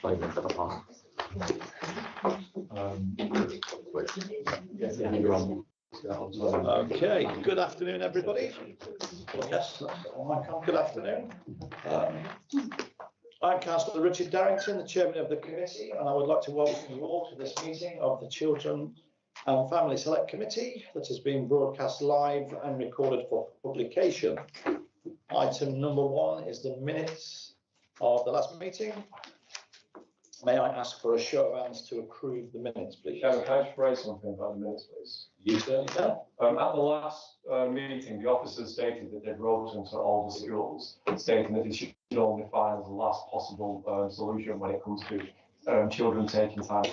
disclaimer for the past. Okay, good afternoon, everybody. Yes, good afternoon. I'm Councillor Richard Darrington, the Chairman of the committee, and I would like to welcome you all to this meeting of the Children and Family Select Committee that has been broadcast live and recorded for publication. Item number 1 is the minutes of the last meeting. May I ask for a show of hands to approve the minutes, please? Chairman, can I just raise something about the minutes, please? You certainly can. At the last meeting, the officers stated that they'd written to all the schools, stating that it should only find the last possible solution when it comes to children taking time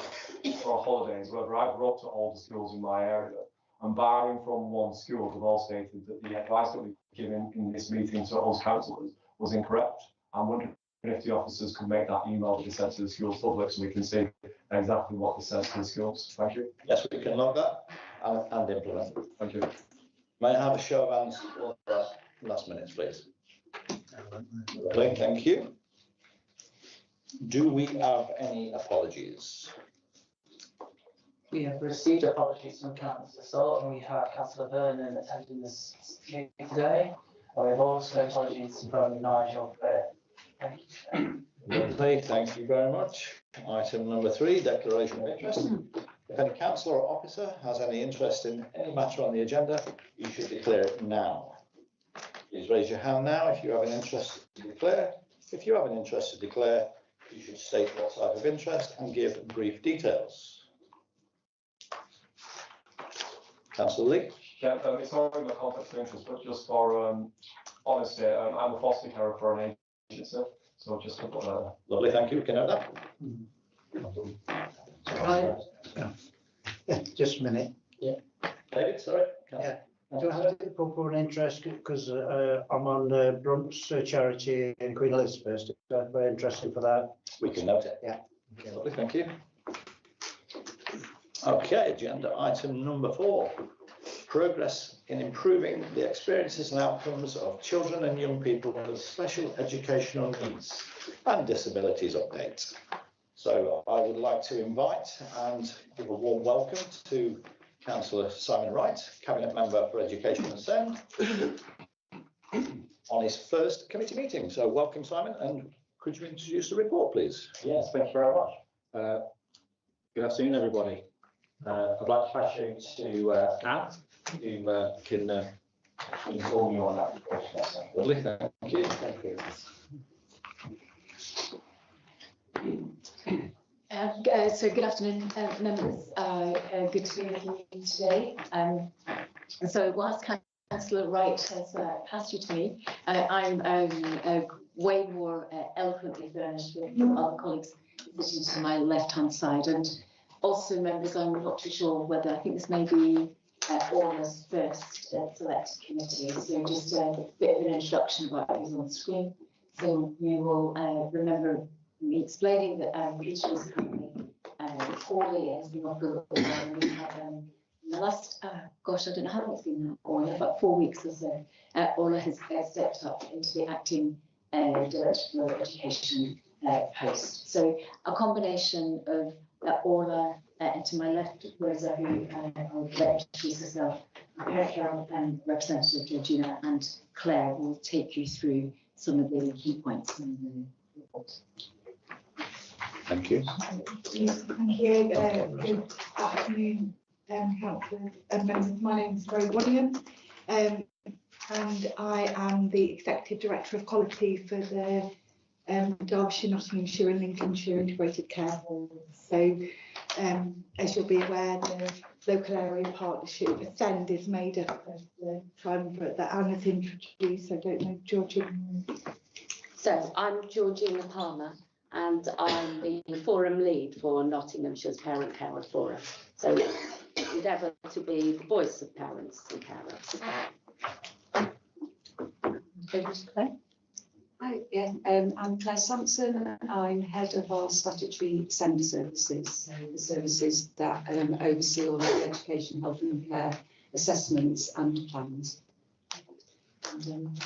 for holidays. However, I've wrote to all the schools in my area, and barring from one school, they've all stated that the advice that we've given in this meeting to us councillors was incorrect. I'm wondering if the officers could make that email be sent to the schools public so we can see exactly what they said to the schools. Thank you. Yes, we can log that and implement it. Thank you. May I have a show of hands for the last minutes, please? Lovely, thank you. Do we have any apologies? We have received apologies from Councillor Salt, and we have Councillor Vernon attending this meeting today. We have also apologies from Nigel Fair. Thank you. Lovely, thank you very much. Item number 3, declaration of interest. If any councillor or officer has any interest in any matter on the agenda, you should declare it now. Please raise your hand now if you have an interest to declare. If you have an interest to declare, you should state what type of interest and give brief details. Councillor Lee. Yeah, it's not in the conflict of interest, but just for honesty, I'm a foster carer for an agency, so just to put that. Lovely, thank you. We can note that. Yeah, just a minute. Yeah. David, sorry. Yeah. Do I have to put for an interest because I'm on Brunt's charity in Queen Elizabeth? So I'm very interested for that. We can note it. Yeah. Okay, lovely, thank you. Okay, agenda item number 4. Progress in improving the experiences and outcomes of children and young people with special educational needs and disabilities update. So I would like to invite and give a warm welcome to Councillor Simon Wright, Cabinet Member for Education and SEND, on his first committee meeting. So welcome, Simon, and could you introduce the report, please? Yes, thank you very much. Good afternoon, everybody. I'd like to pass you to Anne, who can inform you on that. Lovely, thank you. Thank you. So good afternoon, members. Good to be with you today. So whilst Councillor Wright has passed you to me, I'm way more eloquently furnished with other colleagues sitting to my left-hand side. And also, members, I'm not too sure whether, I think this may be Orla's first select committee. So just a bit of an introduction about who's on the screen. So you will remember me explaining that each of us currently poorly has been off the we have in the last gosh, I don't know how long it's been now, Orla, about 4 weeks or so. Orla has stepped up into the acting Director for Education post. So a combination of Orla and to my left, Rosa, who I'll introduce herself, and Representative Georgina and Claire will take you through some of the key points in the report. Thank you. Yes, thank you. Good afternoon, councillors and members. My name is Rose William, and I am the Executive Director of Quality for the Derbyshire, Nottinghamshire and Lincolnshire Integrated Care Hall. So, as you'll be aware, the local area partnership for SEND is made up of the triumvirate that Anne has introduced. I don't know, Georgina. So I'm Georgina Palmer, and I'm the forum lead for Nottinghamshire's Parent Carer Forum. So endeavour to be the voice of parents and carers. Over to Claire. Hi, yeah, I'm Claire Sampson. I'm head of our statutory SEND services, so the services that oversee all the education, health and care assessments and plans. And,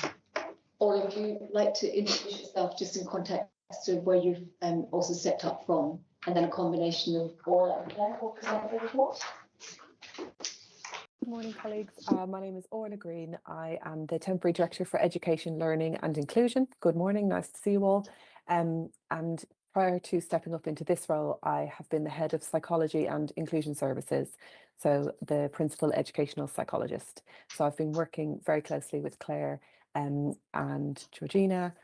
Orla, would you like to introduce yourself just in context to where you've also stepped up from, and then a combination of all. Claire will present the report. Good morning, colleagues. My name is Orla Green. I am the Temporary Director for Education, Learning and Inclusion. Good morning, nice to see you all. And prior to stepping up into this role, I have been the Head of Psychology and Inclusion Services, so the Principal Educational Psychologist. So I've been working very closely with Claire and Georgina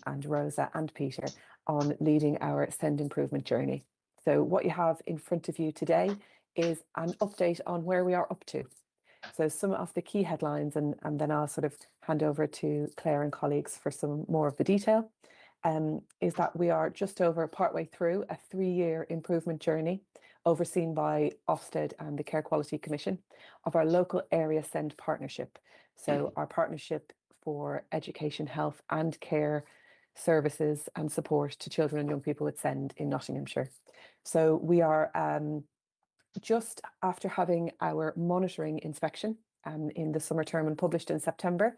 and Rosa and Peter on leading our SEND improvement journey. So what you have in front of you today is an update on where we are up to. So some of the key headlines, and then I'll sort of hand over to Claire and colleagues for some more of the detail, is that we are just over partway through a 3-year improvement journey overseen by Ofsted and the Care Quality Commission of our local area SEND partnership. So our partnership for education, health and care services and support to children and young people with SEND in Nottinghamshire. So we are just after having our monitoring inspection in the summer term and published in September,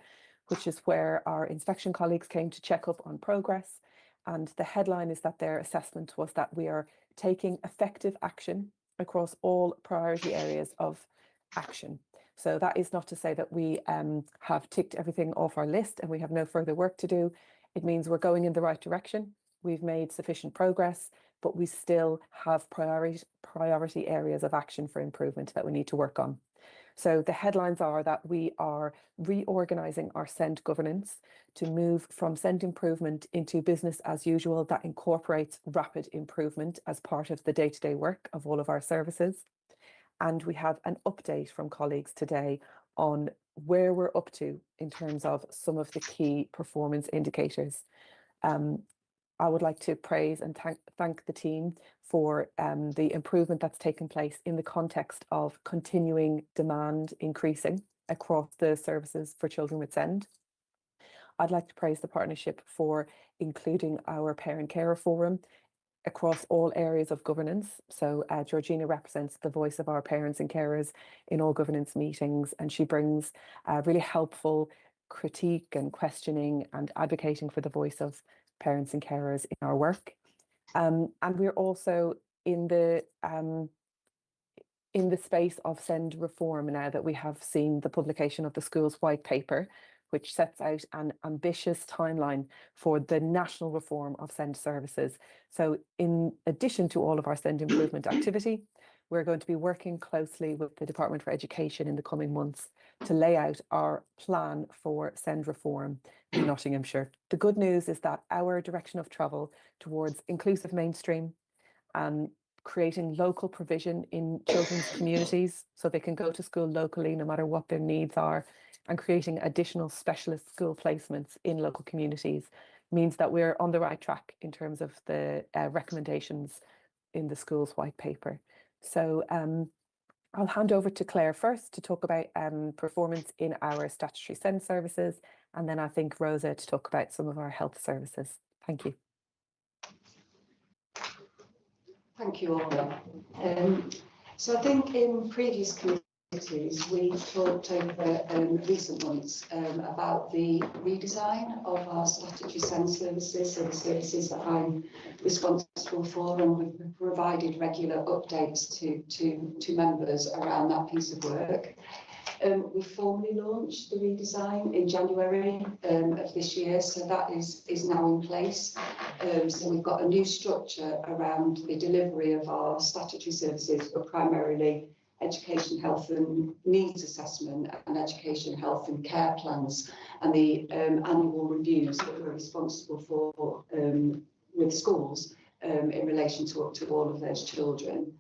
which is where our inspection colleagues came to check up on progress. And the headline is that their assessment was that we are taking effective action across all priority areas of action. So that is not to say that we have ticked everything off our list and we have no further work to do. It means we're going in the right direction. We've made sufficient progress, but we still have priority areas of action for improvement that we need to work on. So the headlines are that we are reorganising our SEND governance to move from SEND improvement into business as usual that incorporates rapid improvement as part of the day-to-day work of all of our services. And we have an update from colleagues today on where we're up to in terms of some of the key performance indicators. I would like to praise and thank the team for the improvement that's taken place in the context of continuing demand increasing across the services for children with SEND. I'd like to praise the partnership for including our parent carer forum across all areas of governance. So Georgina represents the voice of our parents and carers in all governance meetings, and she brings really helpful critique and questioning and advocating for the voice of parents and carers in our work. And we're also in the space of SEND reform now that we have seen the publication of the school's white paper, which sets out an ambitious timeline for the national reform of SEND services. So in addition to all of our SEND improvement activity, we're going to be working closely with the Department for Education in the coming months to lay out our plan for SEND reform in Nottinghamshire. The good news is that our direction of travel towards inclusive mainstream and creating local provision in children's communities so they can go to school locally no matter what their needs are, and creating additional specialist school placements in local communities means that we're on the right track in terms of the recommendations in the school's white paper. So I'll hand over to Claire first to talk about performance in our statutory SEND services, and then I think Rosa to talk about some of our health services. Thank you. Thank you, Orla. So I think in previous committees we talked over recent months about the redesign of our statutory SEND services, so the services that I'm responsible for, and we've provided regular updates to members around that piece of work. We formally launched the redesign in January of this year, so that is now in place. So we've got a new structure around the delivery of our statutory services, but primarily education, health and needs assessment and education, health and care plans, and the annual reviews that we're responsible for with schools in relation to all of those children.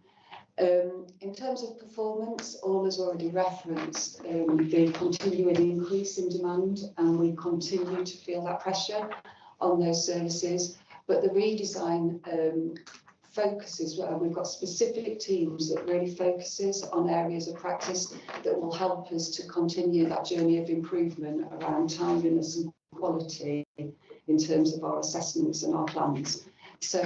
In terms of performance, all has already referenced the continuing increase in demand, and we continue to feel that pressure on those services. But the redesign focuses, we've got specific teams that really focuses on areas of practice that will help us to continue that journey of improvement around timeliness and quality in terms of our assessments and our plans. So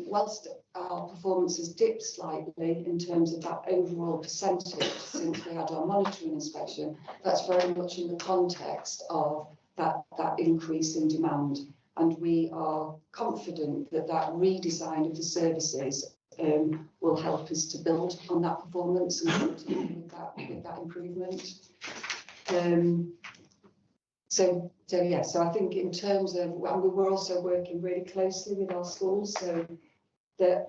whilst our performance has dipped slightly in terms of that overall percentage since we had our monitoring inspection, that's very much in the context of that increase in demand. and we are confident that that redesign of the services will help us to build on that performance and continue with that improvement. So I think in terms of, we're also working really closely with our schools. So the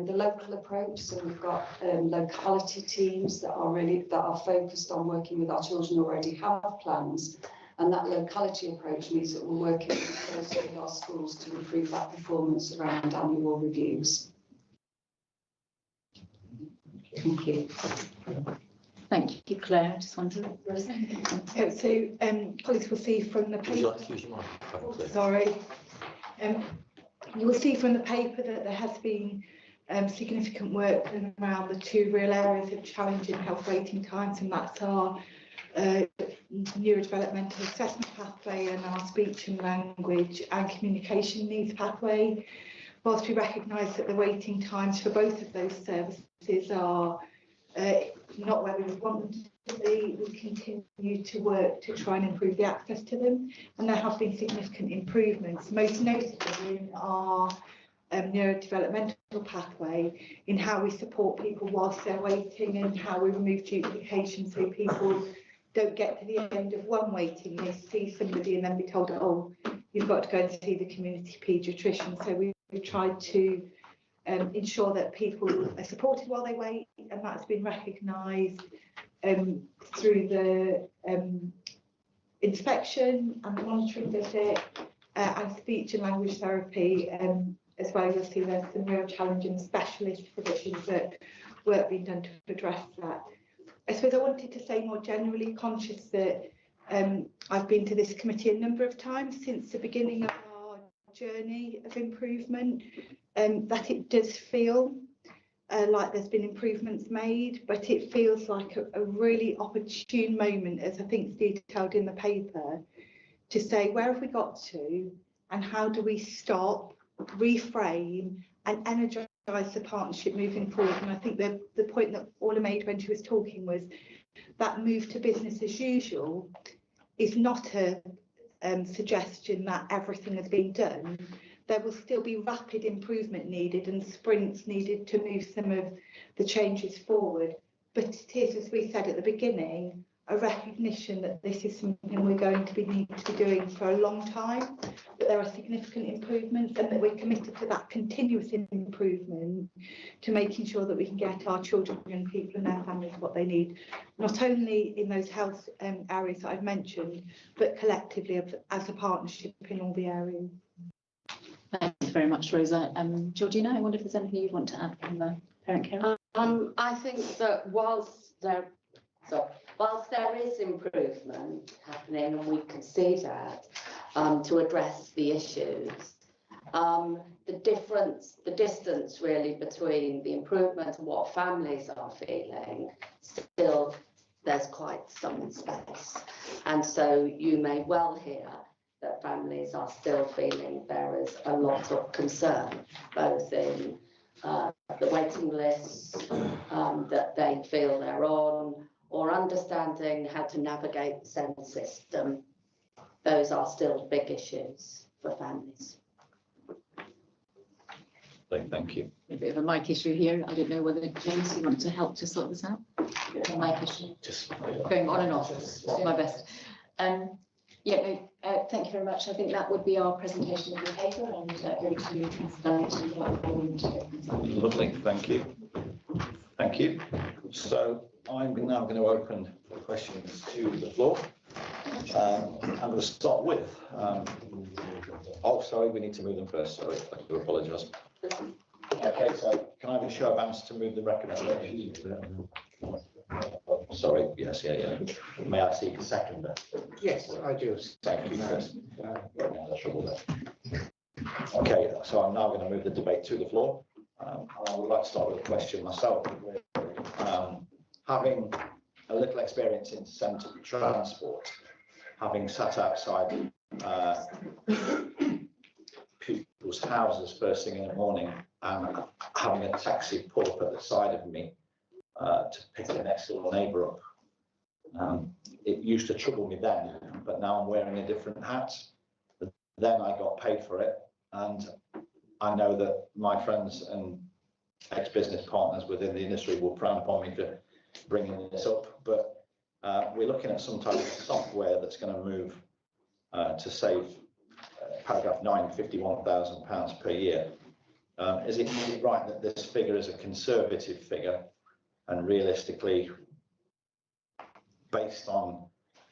local approach. So we've got locality teams that are focused on working with our children who already have plans. And that locality approach means that we're working closely with our schools to improve that performance around annual reviews. Thank you. Thank you, Claire. I just wanted So, colleagues will see from the paper. Sorry. You will see from the paper that there has been significant work done around the two real areas of challenge in health waiting times, and that's our neurodevelopmental assessment pathway and our speech and language and communication needs pathway. Whilst we recognise that the waiting times for both of those services are not where we would want them to be, we continue to work to try and improve the access to them, and there have been significant improvements, most notably in our neurodevelopmental pathway, in how we support people whilst they're waiting and how we remove duplication so people don't get to the end of one waiting list, see somebody and then be told, oh, you've got to go and see the community paediatrician. So we've tried to ensure that people are supported while they wait, and that's been recognised through the inspection and the monitoring visit and speech and language therapy as well. You'll see there's some real challenging specialist provisions that work being done to address that. I suppose I wanted to say more generally, conscious that I've been to this committee a number of times since the beginning of our journey of improvement, that it does feel like there's been improvements made, but it feels like a really opportune moment, as I think is detailed in the paper, to say where have we got to and how do we stop, reframe and energise the partnership moving forward. And I think the point that Orla made when she was talking was that move to business as usual is not a suggestion that everything has been done. There will still be rapid improvement needed and sprints needed to move some of the changes forward. But it is, as we said at the beginning, a recognition that this is something we're going to need to be doing for a long time, that there are significant improvements and that we're committed to that continuous improvement to making sure that we can get our children, young people and their families what they need, not only in those health areas that I've mentioned, but collectively as a partnership in all the areas. Thank you very much, Rosa. Georgina, I wonder if there's anything you want to add from the parent care? I think that whilst there is improvement happening, and we can see that, to address the issues, the distance really between the improvement and what families are feeling, still there's quite some space. And so you may well hear that families are still feeling there is a lot of concern, both in the waiting lists that they feel they're on, or understanding how to navigate the SEND system. Those are still big issues for families. Thank you. A bit of a mic issue here. I don't know whether, James, you want to help to sort this out? A mic issue. Just going on and off. My best. Thank you very much. I think that would be our presentation of the paper, and very lovely. Thank you. Thank you. So I'm now going to open questions to the floor. I'm going to start with. Oh, sorry, we need to move them first. Sorry, I do apologise. Okay, so can I have a show of hands to move the recommendation? Sorry, yes, yeah. May I see the seconder? Yes, I do. Thank you, Chris. Okay, so I'm now going to move the debate to the floor. I would like to start with a question myself. Having a little experience in centre transport, having sat outside people's houses first thing in the morning and having a taxi pull up at the side of me to pick the next door neighbour up. It used to trouble me then, but now I'm wearing a different hat. The then I got paid for it. And I know that my friends and ex-business partners within the industry will frown upon me for bringing this up, but we're looking at some type of software that's going to move to save paragraph 9, £51,000 per year. Is it right that this figure is a conservative figure, and realistically, based on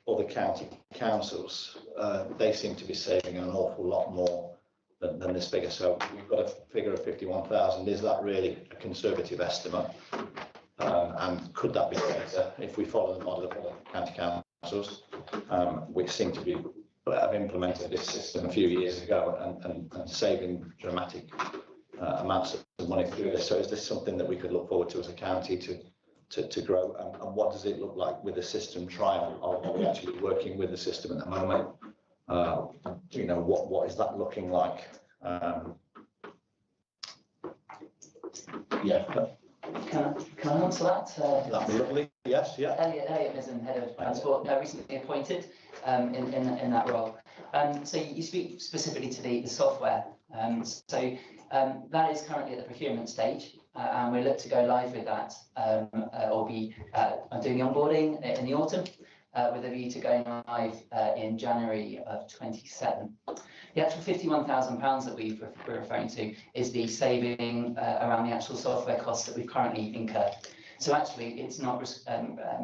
other county councils, they seem to be saving an awful lot more than this figure? So we've got a figure of 51,000. Is that really a conservative estimate? And could that be better if we follow the model of other county councils, which seem to be have implemented this system a few years ago and saving dramatic amounts of money through this? So is this something that we could look forward to as a county to grow? And what does it look like with the system trial? Are we actually working with the system at the moment? You know, what is that looking like? Yeah. Can I answer that? That'd be lovely. Yes, yeah. Elliot Mizzen, Head of Transport, recently appointed in that role. So you speak specifically to the software. That is currently at the procurement stage, and we look to go live with that, or be doing the onboarding in the autumn, with a view to going live in January of 27. The actual £51,000 that we're referring to is the saving around the actual software costs that we've currently incurred. So actually, it's not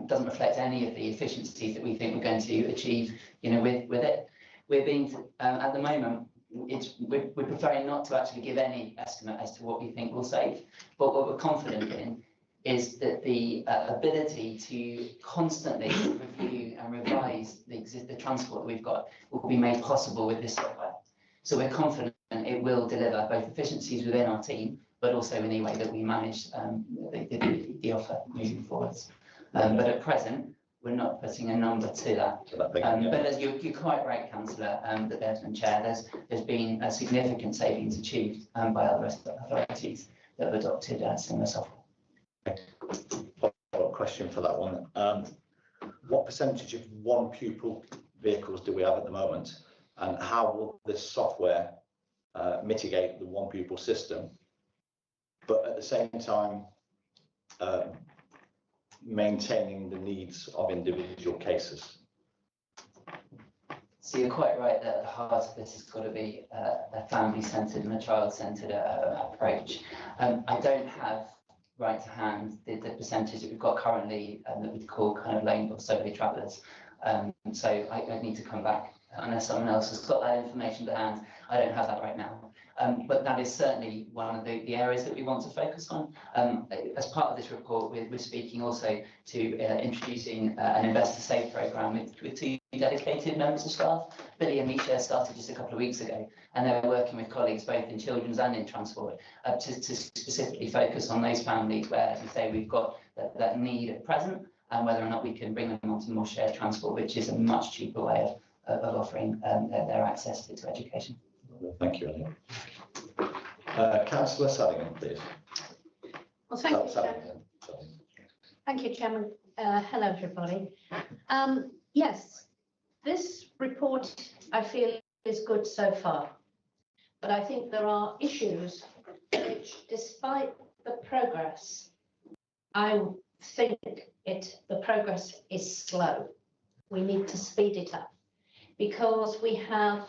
doesn't reflect any of the efficiencies that we think we're going to achieve, you know, with it. We're being at the moment, we're preferring not to actually give any estimate as to what we think we'll save. But what we're confident in is that the ability to constantly review and revise the transport that we've got will be made possible with this software. So we're confident it will deliver both efficiencies within our team, but also in the way that we manage the offer moving forwards. But at present, we're not putting a number to that. But as you're quite right, Councillor, and Chair, there's been a significant savings achieved by other authorities that have adopted similar software. Follow-up question for that one. What percentage of one pupil vehicles do we have at the moment, and how will this software mitigate the one pupil system, but at the same time maintaining the needs of individual cases? So you're quite right that at the heart of this has got to be a family-centred and a child-centred approach. I don't have right to hand the percentage that we've got currently that we call kind of lane or solely travellers. So I need to come back unless someone else has got that information to hand. I don't have that right now. But that is certainly one of the areas that we want to focus on. As part of this report, we're speaking also to introducing an Investor Save programme with 2 dedicated members of staff. Billy and Misha started just a couple of weeks ago, and they're working with colleagues both in children's and in transport to specifically focus on those families where, as you say, we've got that need at present, and whether or not we can bring them onto more shared transport, which is a much cheaper way of offering their access to education. Thank you, Elliot. Councillor Saddingham, please. Well, thank you, Chairman. Thank you, Chairman. Hello, everybody. Yes, this report, I feel, is good so far. But I think there are issues which, despite the progress, I think the progress is slow. We need to speed it up because we have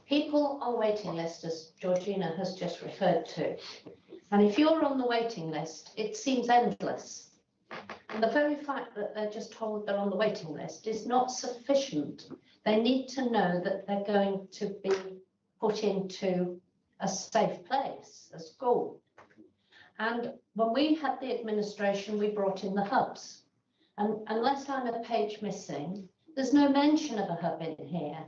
people on waiting list, as Georgina has just referred to. And if you're on the waiting list, it seems endless. And the very fact that they're just told they're on the waiting list is not sufficient. They need to know that they're going to be put into a safe place, a school. And when we had the administration, we brought in the hubs. And unless I'm a page missing, there's no mention of a hub in here.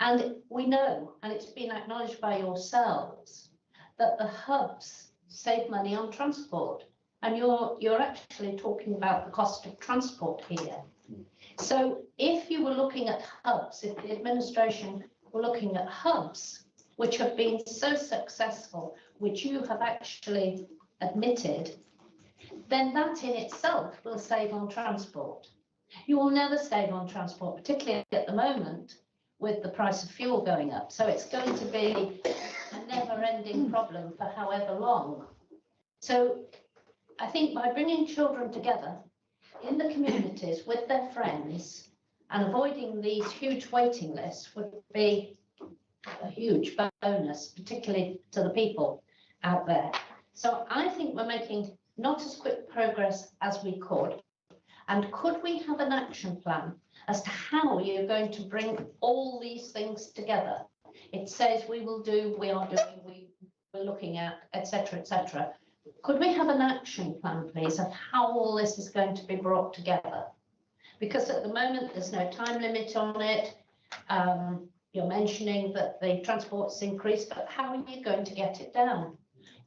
And we know, and it's been acknowledged by yourselves, that the hubs save money on transport. And you're actually talking about the cost of transport here. So if you were looking at hubs, if the administration were looking at hubs, which have been so successful, which you have actually admitted, then that in itself will save on transport. You will never save on transport, particularly at the moment, with the price of fuel going up. So it's going to be a never-ending problem for however long. So I think by bringing children together in the communities with their friends and avoiding these huge waiting lists would be a huge bonus, particularly to the people out there. So I think we're making not as quick progress as we could. And could we have an action plan as to how you're going to bring all these things together? It says we will do, we are doing, we're looking at, etc., etc. Could we have an action plan, please, of how all this is going to be brought together? Because at the moment, there's no time limit on it. You're mentioning that the transport's increased, but how are you going to get it down?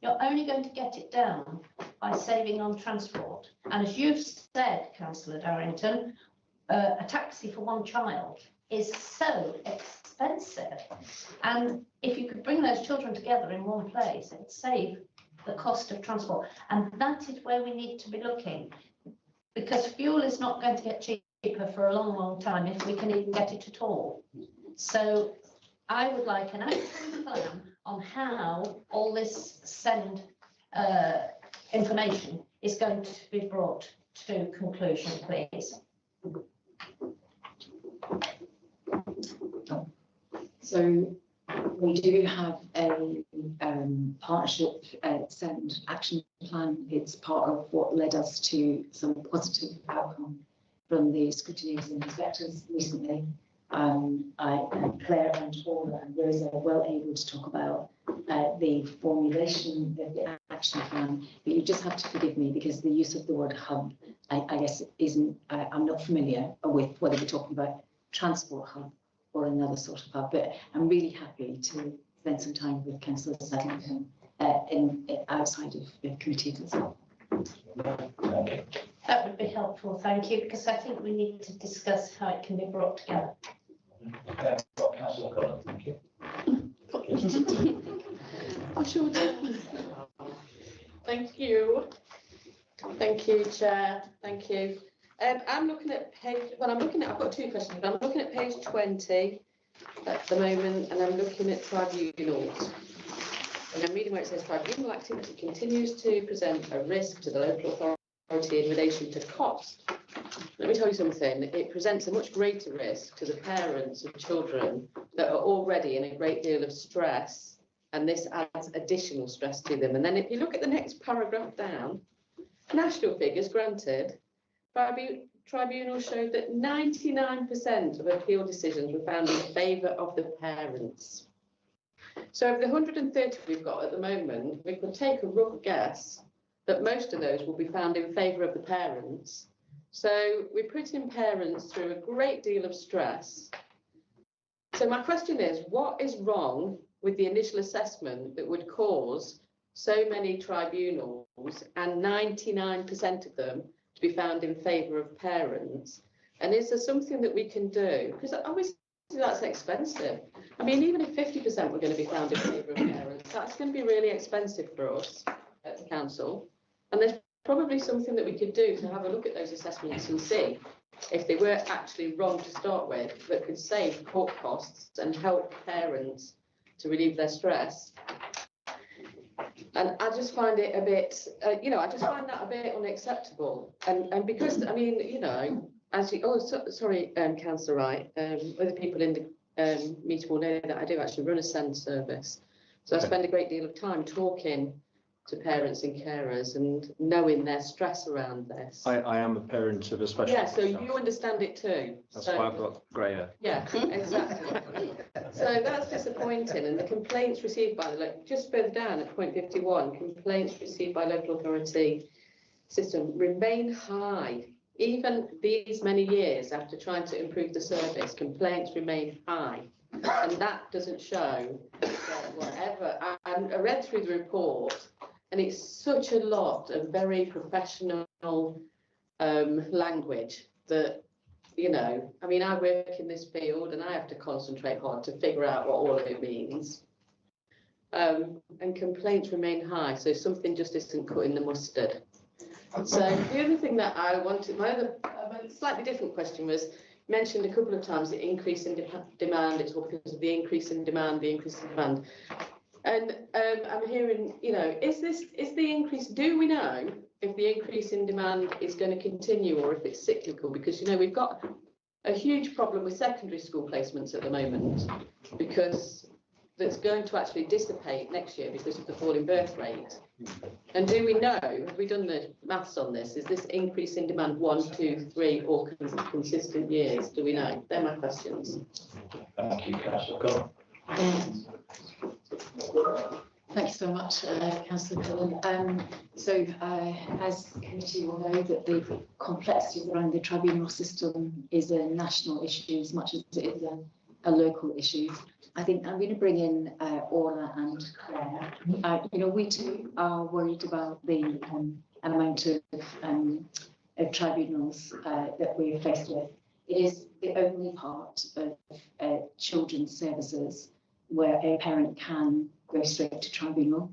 You're only going to get it down by saving on transport. And as you've said, Councillor Darrington, a taxi for one child is so expensive. And if you could bring those children together in one place, it'd save the cost of transport. And that is where we need to be looking, because fuel is not going to get cheaper for a long, long time if we can even get it at all. So I would like an action plan on how all this send information is going to be brought to conclusion, please. So we do have a partnership send action plan. It's part of what led us to some positive outcome from the scrutineers and inspectors recently. Claire and Paula and Rosa are well able to talk about the formulation of the action plan, but you just have to forgive me because the use of the word hub, I guess, isn't, I'm not familiar with whether we're talking about transport hub or another sort of hub, but I'm really happy to spend some time with Councillor Saddington outside of the committee as well. That would be helpful, thank you, because I think we need to discuss how it can be brought together. Councillor Cullen, thank you. Thank you. Thank you, Chair. Thank you. I'm looking at page, well, I've got two questions, but I'm looking at page 20 at the moment, and I'm looking at tribunals. And I'm reading where it says tribunal activity continues to present a risk to the local authority in relation to cost. Let me tell you something, it presents a much greater risk to the parents of children that are already in a great deal of stress, and this adds additional stress to them. And then if you look at the next paragraph down, national figures granted, tribunals showed that 99% of appeal decisions were found in favour of the parents. So of the 130 we've got at the moment, we could take a rough guess that most of those will be found in favour of the parents. So we're putting parents through a great deal of stress. So my question is, what is wrong with the initial assessment that would cause so many tribunals and 99% of them to be found in favour of parents? And is there something that we can do? Because obviously that's expensive. I mean, even if 50% were going to be found in favour of parents, that's going to be really expensive for us at the council. And there's probably something that we could do to have a look at those assessments and see if they were actually wrong to start with, that could save court costs and help parents to relieve their stress. And I just find it a bit, I just find that a bit unacceptable. And because, I mean, as you, Councillor Wright, other people in the meeting will know that I do actually run a SEND service. So I spend a great deal of time talking to parents and carers and knowing their stress around this. I am a parent of a special. Yeah, so you understand it too. That's why I've got grey hair. Yeah, exactly. So that's disappointing. And the complaints received by just further down at point 51, complaints received by local authority system remain high. Even these many years after trying to improve the service, complaints remain high. And that doesn't show that whatever. I read through the report, and it's such a lot of very professional language that, I mean, I work in this field and I have to concentrate hard to figure out what all of it means. And complaints remain high, so something just isn't cutting the mustard. So the other thing that I wanted, my other slightly different question was, mentioned a couple of times the increase in demand. It's all because of the increase in demand, And I'm hearing, you know, is the increase, do we know if the increase in demand is going to continue or if it's cyclical? Because, you know, we've got a huge problem with secondary school placements at the moment, because that's going to actually dissipate next year because of the fall in birth rate. And do we know, have we done the maths on this? Is this increase in demand 1, 2, 3 or consistent years? Do we know? They're my questions. Thank you, Councillor Cullen. Thank you so much, Councillor Cullen. As the committee will know, that the complexity around the tribunal system is a national issue as much as it is a local issue. I think I'm going to bring in Orla and Claire. You know, we too are worried about the amount of tribunals that we're faced with. It is the only part of children's services where a parent can go straight to tribunal.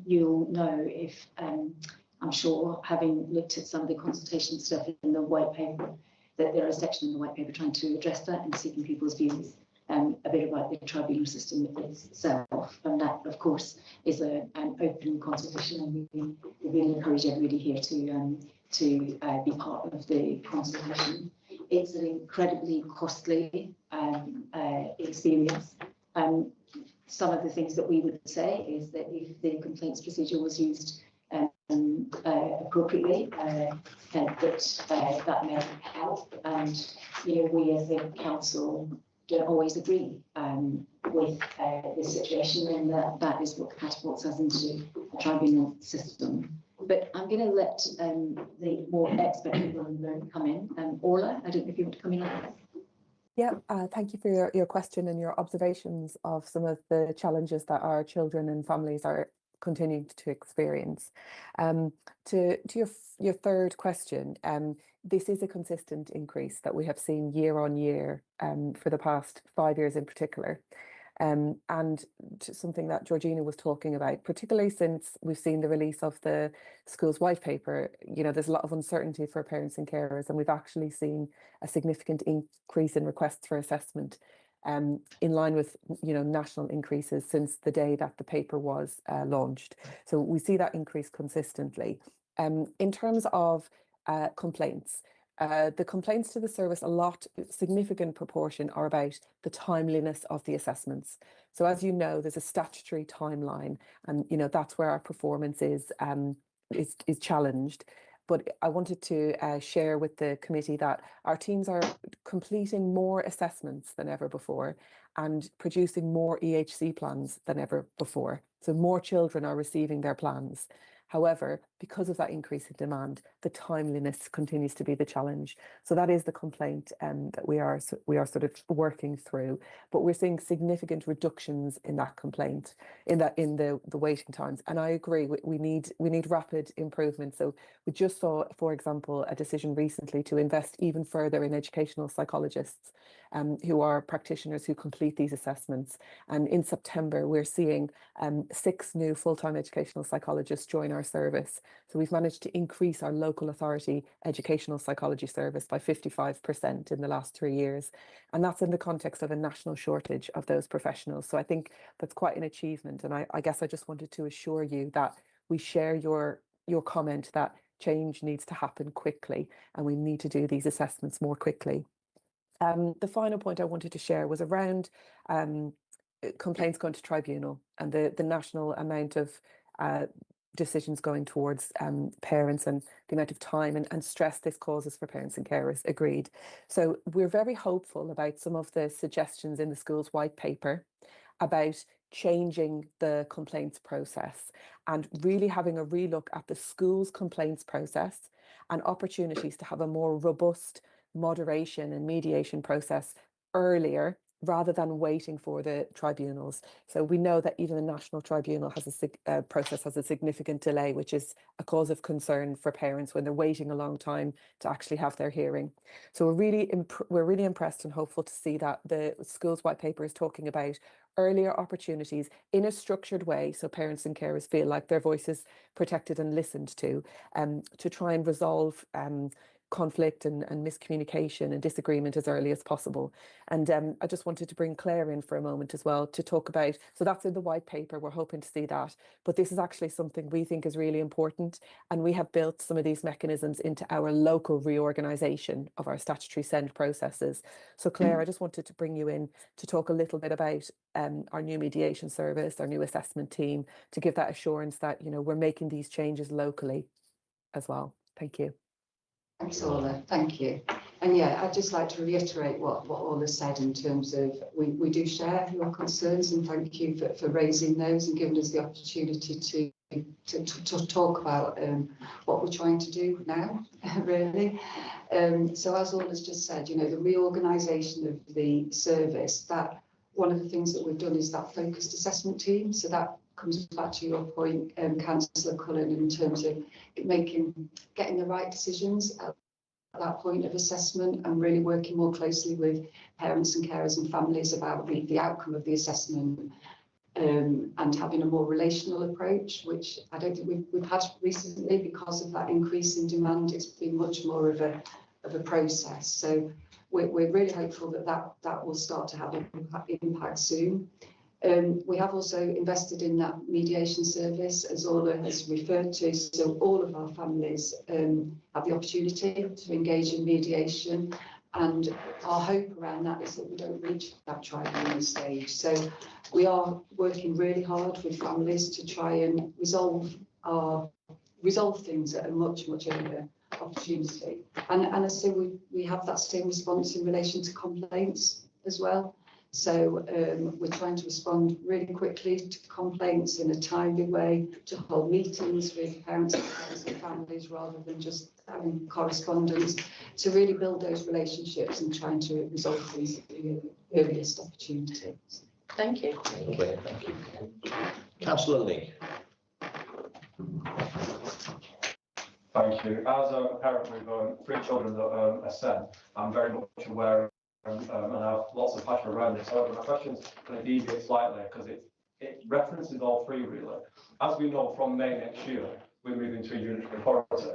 You'll know if, I'm sure, having looked at some of the consultation stuff in the white paper, that there are a section in the white paper trying to address that and seeking people's views a bit about the tribunal system itself. And that, of course, is an open consultation, and we really encourage everybody here to be part of the consultation. It's an incredibly costly experience. Some of the things that we would say is that if the complaints procedure was used appropriately, that may help. And you know, we as a council don't always agree with this situation, and that is what catapults us into a tribunal system. But I'm going to let the more expert people in the room come in. Orla, I don't know if you want to come in on that. Yeah, thank you for your question and your observations of some of the challenges that our children and families are continuing to experience. To your third question, this is a consistent increase that we have seen year on year for the past 5 years in particular. And something that Georgina was talking about, particularly since we've seen the release of the school's white paper, you know, there's a lot of uncertainty for parents and carers, and we've actually seen a significant increase in requests for assessment in line with, you know, national increases since the day that the paper was launched. So we see that increase consistently. In terms of complaints, the complaints to the service, significant proportion are about the timeliness of the assessments. So as you know, there's a statutory timeline, and you know that's where our performance is challenged. But I wanted to share with the committee that our teams are completing more assessments than ever before and producing more EHC plans than ever before. So more children are receiving their plans. However, because of that increase in demand, the timeliness continues to be the challenge. So that is the complaint that we are sort of working through. But we're seeing significant reductions in that complaint, in the waiting times. And I agree, we need rapid improvement. So we just saw, for example, a decision recently to invest even further in educational psychologists who are practitioners who complete these assessments. And in September, we're seeing 6 new full-time educational psychologists join our service. So we've managed to increase our local authority educational psychology service by 55% in the last 3 years. And that's in the context of a national shortage of those professionals. So I think that's quite an achievement. And I guess I just wanted to assure you that we share your comment that change needs to happen quickly and we need to do these assessments more quickly. The final point I wanted to share was around complaints going to tribunal and the national amount of decisions going towards parents and the amount of time and stress this causes for parents and carers. Agreed. So we're very hopeful about some of the suggestions in the school's white paper about changing the complaints process and really having a relook at the school's complaints process and opportunities to have a more robust moderation and mediation process earlier rather than waiting for the tribunals. So we know that even the National Tribunal has process has a significant delay, which is a cause of concern for parents when they're waiting a long time to actually have their hearing. So we're really impressed and hopeful to see that the school's white paper is talking about earlier opportunities in a structured way, so parents and carers feel like their voice is protected and listened to try and resolve conflict and miscommunication and disagreement as early as possible. And I just wanted to bring Claire in for a moment as well to talk about, so that's in the white paper, we're hoping to see that, but this is actually something we think is really important, and we have built some of these mechanisms into our local reorganisation of our statutory send processes. So Claire, I just wanted to bring you in to talk a little bit about our new mediation service, our new assessment team, to give that assurance that, you know, we're making these changes locally as well. Thank you. Thanks, Orla. Thank you. And yeah, I'd just like to reiterate what Orla said in terms of we do share your concerns, and thank you for raising those and giving us the opportunity to talk about what we're trying to do now, really. So as Orla's just said, you know, the reorganisation of the service, that one of the things that we've done is that focused assessment team. So that comes back to your point, Councillor Cullen, in terms of getting the right decisions at that point of assessment, and really working more closely with parents and carers and families about the outcome of the assessment, and having a more relational approach, which I don't think we've had recently because of that increase in demand. It's been much more of a process. So we're really hopeful that will start to have an impact soon. We have also invested in that mediation service, as Orla has referred to, so all of our families have the opportunity to engage in mediation, and our hope around that is that we don't reach that tribunal stage. So we are working really hard with families to try and resolve things at a much earlier opportunity. And I say we have that same response in relation to complaints as well. So we're trying to respond really quickly to complaints in a timely way, to hold meetings with parents and families rather than just having correspondence, to really build those relationships and trying to resolve things at the earliest opportunity. Thank you. Okay, thank you. Councillor Lee. Thank you. As a parent with 3 children that are SEN, I'm very much aware and I have lots of passion around this. However, my question's going to deviate slightly because it references all 3 really. As we know, from May next year, we're moving to a unitary authority.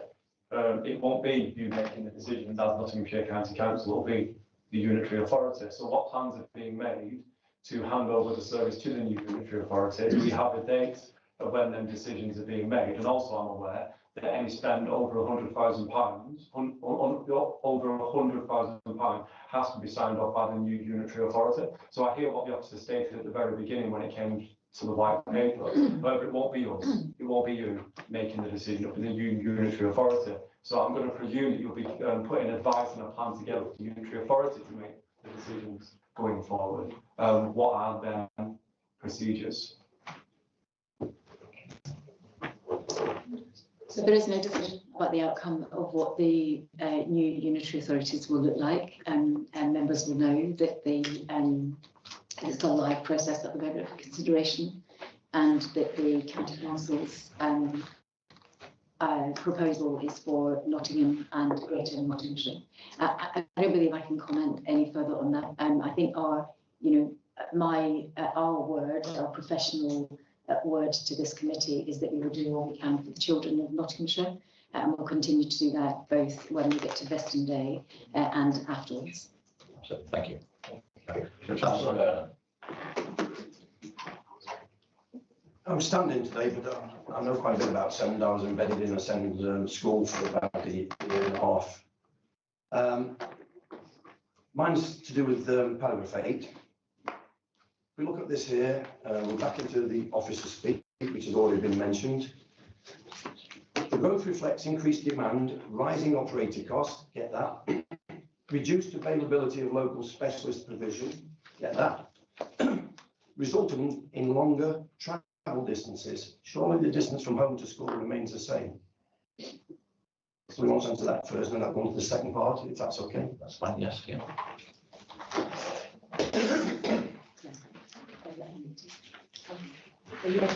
It won't be you making the decisions as Nottinghamshire County Council, it'll be the unitary authority. So what plans are being made to hand over the service to the new unitary authority? Do we have a date of when them decisions are being made? And also I'm aware that any spend over £100,000, over £100,000 has to be signed off by the new unitary authority. So I hear what the officer stated at the very beginning when it came to the white paper. However, it won't be us. It won't be you making the decision. It'll be the new unitary authority. So I'm going to presume that you'll be putting advice and a plan together with the unitary authority to make the decisions going forward. What are their procedures? So there is no decision about the outcome of what the new unitary authorities will look like, and members will know that it's a live process at the moment for consideration, and that the County Council's proposal is for Nottingham and Greater Nottinghamshire. I don't believe I can comment any further on that. I think our professional word to this committee is that we will do all we can for the children of Nottinghamshire, and we'll continue to do that both when we get to vesting day and afterwards. So, thank you. Councillor Byrne. I'm standing today, but I know quite a bit about SEND. I was embedded in a SEND school for about a year and a half. Mine's to do with paragraph 8. If we look at this here, we're back into the officer speak, which has already been mentioned. The growth reflects increased demand, rising operator costs, get that, reduced availability of local specialist provision, get that, resulting in longer travel distances. Surely the distance from home to school remains the same. So we want to answer that first, and then I'll go on to the second part, if that's okay. That's fine, yes, yeah.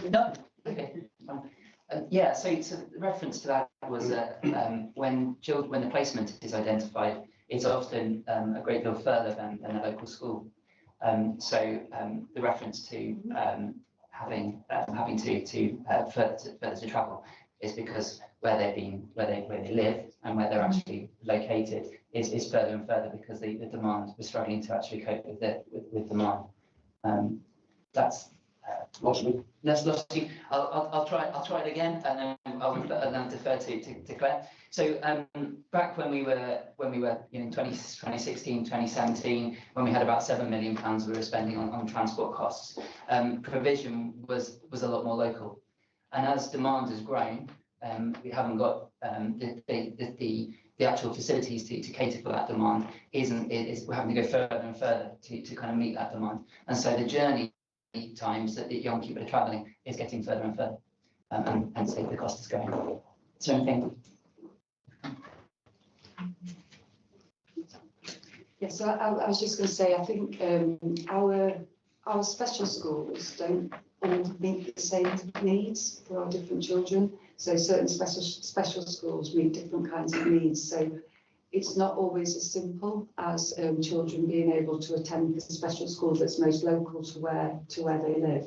No. Okay. Yeah. So the reference to that was when the placement is identified, it's often a great deal further than a local school. The reference to having to further to travel is because where they live and where they're actually located is further and further because the demand, we're struggling to actually cope with demand. That's That's lost. I'll try it again, and then I'll defer to Claire. So back when we were 2016, 2017, when we had about £7 million we were spending on transport costs, provision was a lot more local, and as demand has grown, we haven't got the actual facilities to cater for that demand. We're having to go further and further to kind of meet that demand, and so the journey times that the young people are travelling is getting further and further, and so the cost is going up. So anything? Yes, I was just going to say, I think our special schools don't all meet the same needs for our different children. So certain special schools meet different kinds of needs. So it's not always as simple as children being able to attend the special school that's most local to where they live.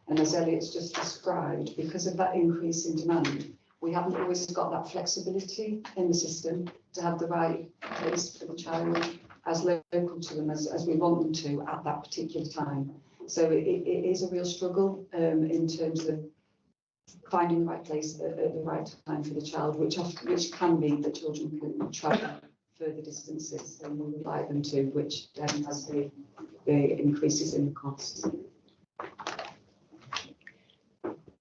And as Elliot's just described, because of that increase in demand, we haven't always got that flexibility in the system to have the right place for the child as local to them as we want them to at that particular time. So it is a real struggle in terms of finding the right place at the right time for the child, which can mean that children can travel further distances than we would like them to, which then has the increases in the costs.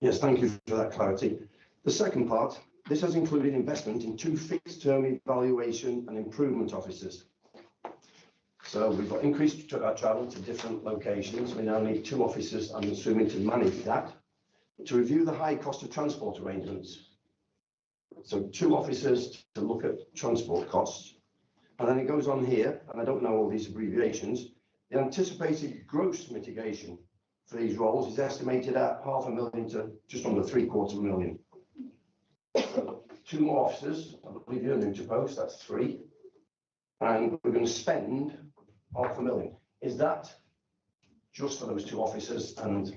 Yes, thank you for that clarity. The second part, this has included investment in 2 fixed-term evaluation and improvement officers. So we've got increased travel to different locations. We now need 2 officers, I'm assuming, to manage that, to review the high cost of transport arrangements. So 2 officers to look at transport costs. And then it goes on here, and I don't know all these abbreviations, the anticipated gross mitigation for these roles is estimated at £500,000 to just under £750,000. So 2 more officers, I believe you're new to post, that's 3. And we're going to spend £500,000. Is that just for those 2 officers and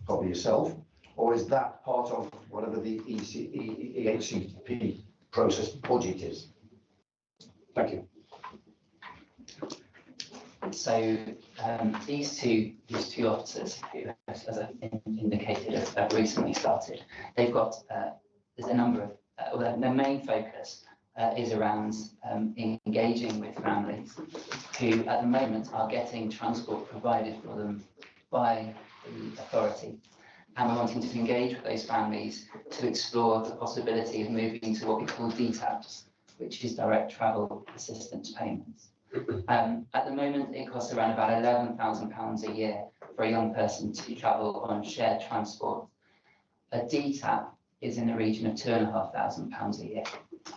probably yourself, or is that part of whatever the EHCP process budget is? Thank you. So these two officers, who, as I indicated, have recently started. They've got there's a number of their main focus is around engaging with families who, at the moment, are getting transport provided for them by the authority, and we're wanting to engage with those families to explore the possibility of moving to what we call DTAPs, which is direct travel assistance payments. At the moment, it costs around about £11,000 a year for a young person to travel on shared transport. A DTAP is in the region of £2,500 a year.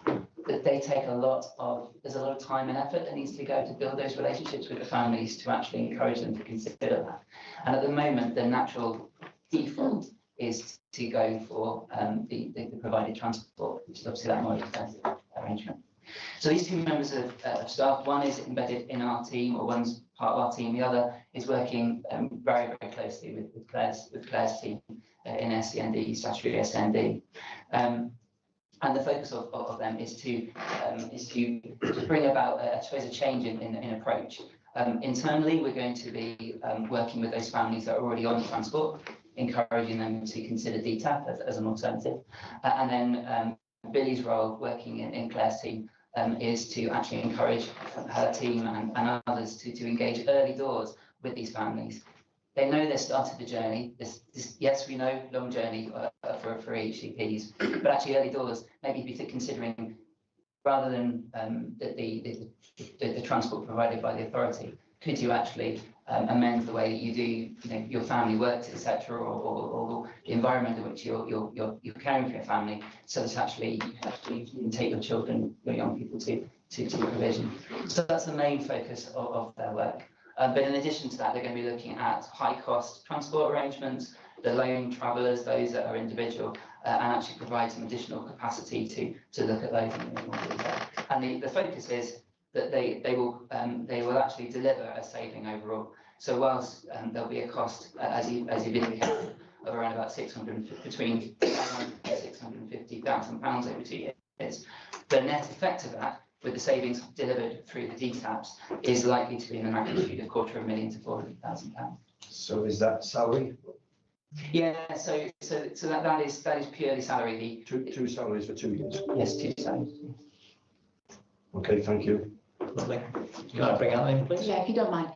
But they take there's a lot of time and effort that needs to go to build those relationships with the families to actually encourage them to consider that. And at the moment, the natural default is to go for the provided transport, which is obviously that more expensive arrangement. So these 2 members of staff, one is embedded in our team, or one's part of our team, the other is working very, very closely with Claire's team in SEND, statutory SEND. And the focus of them is to bring about, I suppose, a change in approach. Internally, we're going to be working with those families that are already on transport, encouraging them to consider DTAP as an alternative. And then Billy's role, working in Claire's team, is to actually encourage her team and others to engage early doors with these families. They know they've started the journey. Yes, we know long journey for EHCPs, but actually early doors, maybe be considering, rather than the transport provided by the authority, could you actually amend the way that you do, your family works, etc., or the environment in which you're caring for your family, so that actually you can take your children, your young people to provision. So that's the main focus of their work. But in addition to that, they're going to be looking at high-cost transport arrangements, the lone travellers, those that are individual, and actually provide some additional capacity to look at those in more detail. And the focus is that they will actually deliver a saving overall. So whilst there'll be a cost, as you've indicated, of around about between £650,000 £100,000 over 2 years. The net effect of that, with the savings delivered through the DTAPs, is likely to be in the magnitude of £250,000 to £400,000. So is that salary? Yeah, so that is purely salary. Two salaries for 2 years? Yes, 2 salaries. Okay, thank you. Lovely. Can I bring Alan in, please? Yeah, if you don't mind.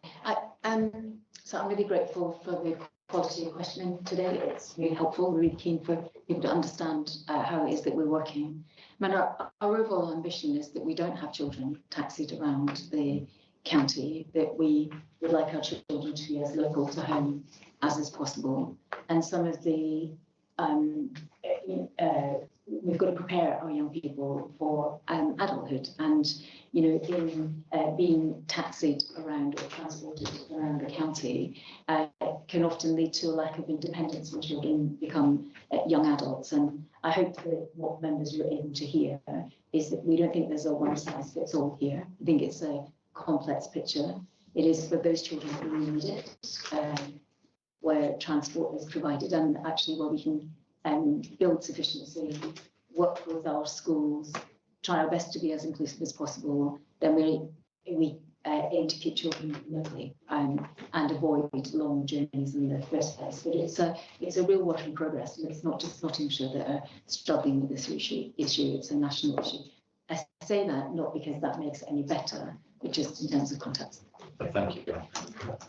So I'm really grateful for the quality of questioning today. It's really helpful, really keen for people to understand how it is that we're working. I mean, our overall ambition is that we don't have children taxied around the county, that we would like our children to be as local to home as is possible. And some of the, we've got to prepare our young people for adulthood, and in being taxied around or transported around the county can often lead to a lack of independence when children become young adults. And I hope that what members are able to hear is that we don't think there's a one size fits all here. I think it's a complex picture. It is for those children who need it, where transport is provided, and actually where we can build sufficiency, work with our schools, try our best to be as inclusive as possible, then we aim to keep children locally and avoid long journeys in the first place. But it's a real work in progress, and it's not just Nottinghamshire that are struggling with this issue, it's a national issue. I say that not because that makes it any better, but just in terms of context. Thank you.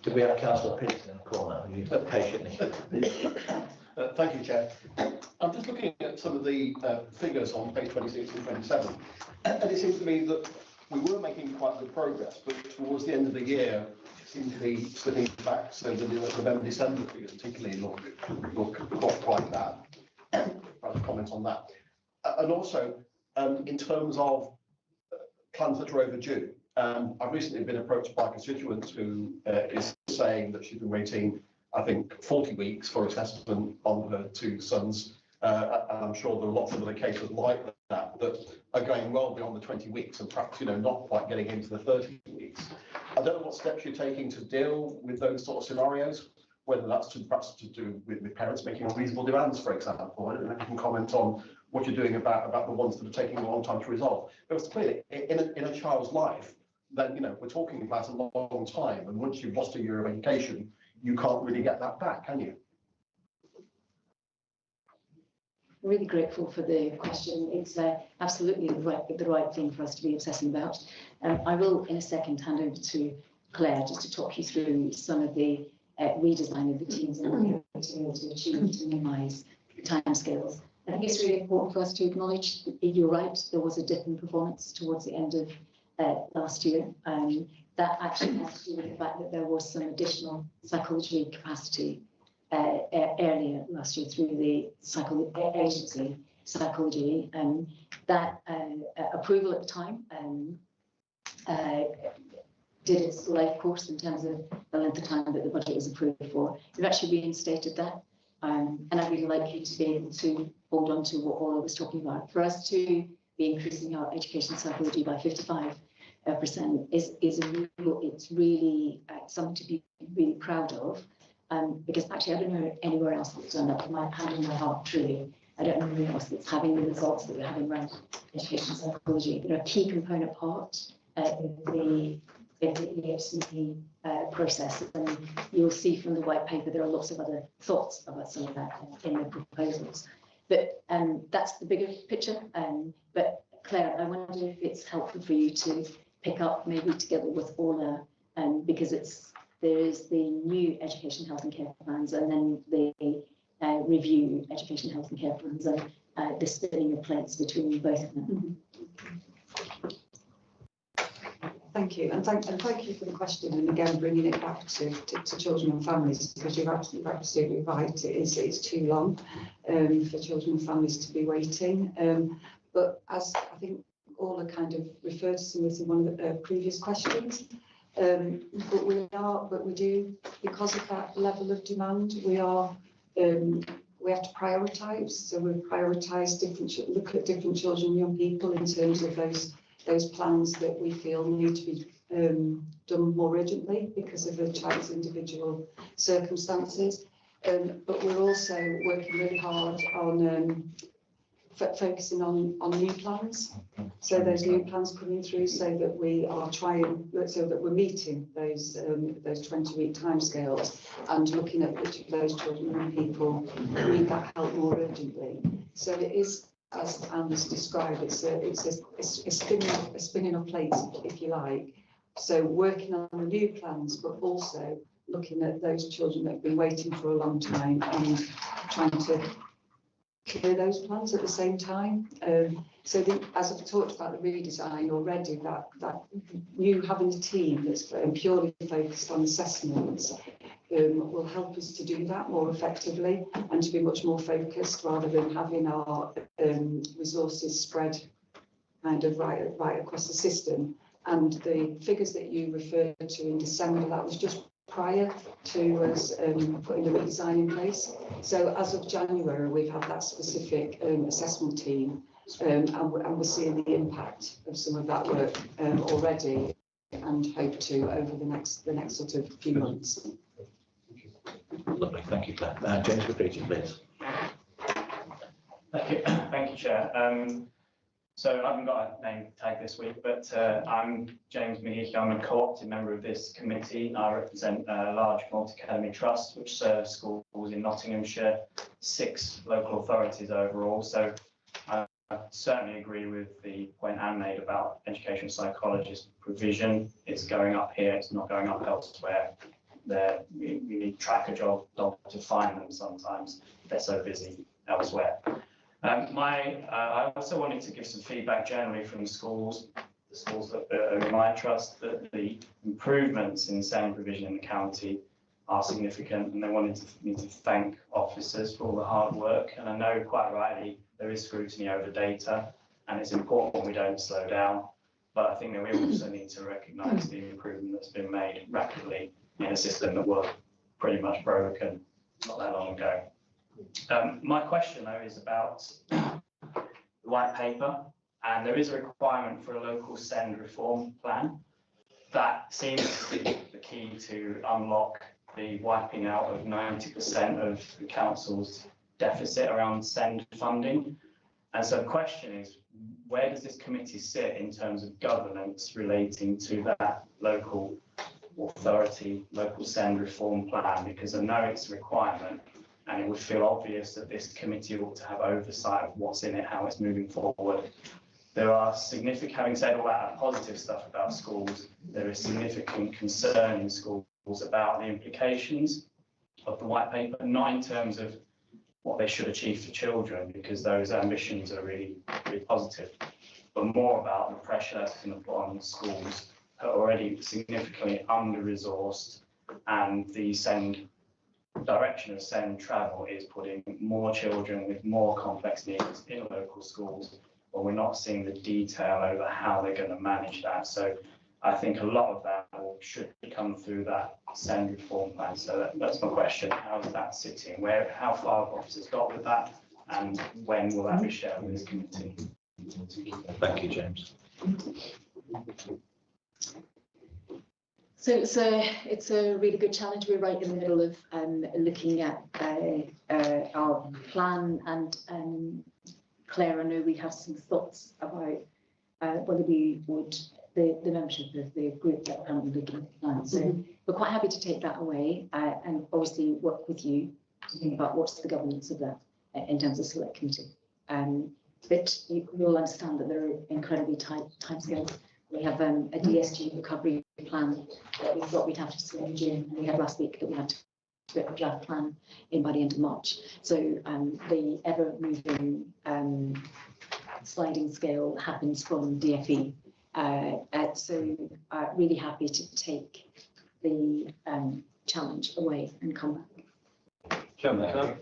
Do we have Councillor Peterson in the corner? You patiently. Thank you, Chair. I'm just looking at some of the figures on page 26 and 27, and it seems to me that we were making quite good progress, but towards the end of the year, it seemed to be slipping back, so the November, December figures particularly look not quite bad. Perhaps comment on that. And also, in terms of plans that are overdue, I've recently been approached by a constituent who is saying that she's been waiting, I think, 40 weeks for assessment on her 2 sons. And I'm sure there are lots of other cases like that are going well beyond the 20 weeks and perhaps, not quite getting into the 30 weeks. I don't know what steps you're taking to deal with those sort of scenarios, whether that's perhaps to do with parents making unreasonable demands, for example. I don't know if you can comment on what you're doing about the ones that are taking a long time to resolve. But it's clear in a child's life, then, we're talking about a long time. And once you've lost a year of education, you can't really get that back, can you? Really grateful for the question. It's absolutely the right thing for us to be obsessing about. I will, in a second, hand over to Claire just to talk you through some of the redesign of the teams and what we're to be able to achieve to minimise timescales. I think it's really important for us to acknowledge, you're right, there was a dip in performance towards the end of last year. That actually has to do with the fact that there was some additional psychology capacity earlier last year through the agency psychology. That approval at the time did its life course in terms of the length of time that the budget was approved for. We've actually reinstated that, and I'd really like you to be able to hold on to what Orla was talking about. For us to be increasing our education psychology by 55% it's really something to be really proud of. Because actually I don't know anywhere else that's done that. With my hand on my heart, truly, I don't know anywhere else that's having the results that we're having around education psychology. A key component part in the EHCP process, and you'll see from the white paper there are lots of other thoughts about some of that in the proposals. But that's the bigger picture. But Claire, I wonder if it's helpful for you to pick up maybe together with Orla, because there is the new education, health and care plans, and then the review education, health and care plans, and the spinning of plates between both of them. Thank you, and thank you for the question, and again bringing it back to children and families, because you're absolutely right. It's too long for children and families to be waiting. But as I think Orla kind of referred to some of one of the previous questions. But we do, because of that level of demand, we have to prioritise. So we prioritise look at different children and young people in terms of those plans that we feel need to be done more urgently because of a child's individual circumstances. But we're also working really hard on focusing on new plans. So those new plans coming through, so that we are trying, so that we're meeting those 20-week timescales and looking at which of those children and people need that help more urgently. So it is, as Anne's described, it's a spinning of plates, if you like. So working on the new plans, but also looking at those children that have been waiting for a long time and trying to clear those plans at the same time. So as I've talked about the redesign already, that you having a team that's purely focused on assessments will help us to do that more effectively and to be much more focused rather than having our resources spread kind of right across the system. And the figures that you referred to in December, that was just prior to us putting the redesign in place. So as of January, we've had that specific assessment team, and we're seeing the impact of some of that work already, and hope to over the next sort of few months. Lovely, thank you, Claire. James McCready, please. Thank you, Chair. So I haven't got a name tag this week, but I'm James McGeechy. I'm a co-opted member of this committee. I represent a large multi-academy trust which serves schools in Nottinghamshire, 6 local authorities overall. So I certainly agree with the point Anne made about educational psychologist provision. It's going up here, it's not going up elsewhere. We need tracker job to find them sometimes. They're so busy elsewhere. I also wanted to give some feedback generally from the schools that are in my trust, that the improvements in SEND provision in the county are significant, and they wanted me to thank officers for all the hard work. And I know quite rightly there is scrutiny over data, and it's important we don't slow down. But I think that we also need to recognise the improvement that's been made rapidly in a system that was pretty much broken not that long ago. My question, though, is about the white paper, and there is a requirement for a local SEND reform plan. That seems to be the key to unlock the wiping out of 90% of the council's deficit around SEND funding. And so the question is, where does this committee sit in terms of governance relating to that local authority, local SEND reform plan? Because I know it's a requirement, and it would feel obvious that this committee ought to have oversight of what's in it, how it's moving forward. There are significant, having said all that positive stuff about schools, there is significant concern in schools about the implications of the white paper, not in terms of what they should achieve for children, because those ambitions are really, really positive, but more about the pressure that's going to put on schools that are already significantly under-resourced, and the direction of SEND travel is putting more children with more complex needs in local schools, but we're not seeing the detail over how they're going to manage that. So I think a lot of that should come through that SEND reform plan. So that's my question. How's that sitting? How far have officers got with that? And when will that be shared with this committee? Thank you, James. So it's a really good challenge. We're right in the middle of looking at our plan, and Claire, I know we have some thoughts about whether we would, the membership of the group that are currently looking at the plan. So we're quite happy to take that away and obviously work with you to think about what's the governance of that in terms of select committee. But you will understand that there are incredibly tight timescales. We have a DSG recovery plan that we thought we'd have to submit in June, and we had last week that we had to submit a draft plan in by the end of March. So the ever-moving sliding scale happens from DFE. So really happy to take the challenge away and come back. Chairman,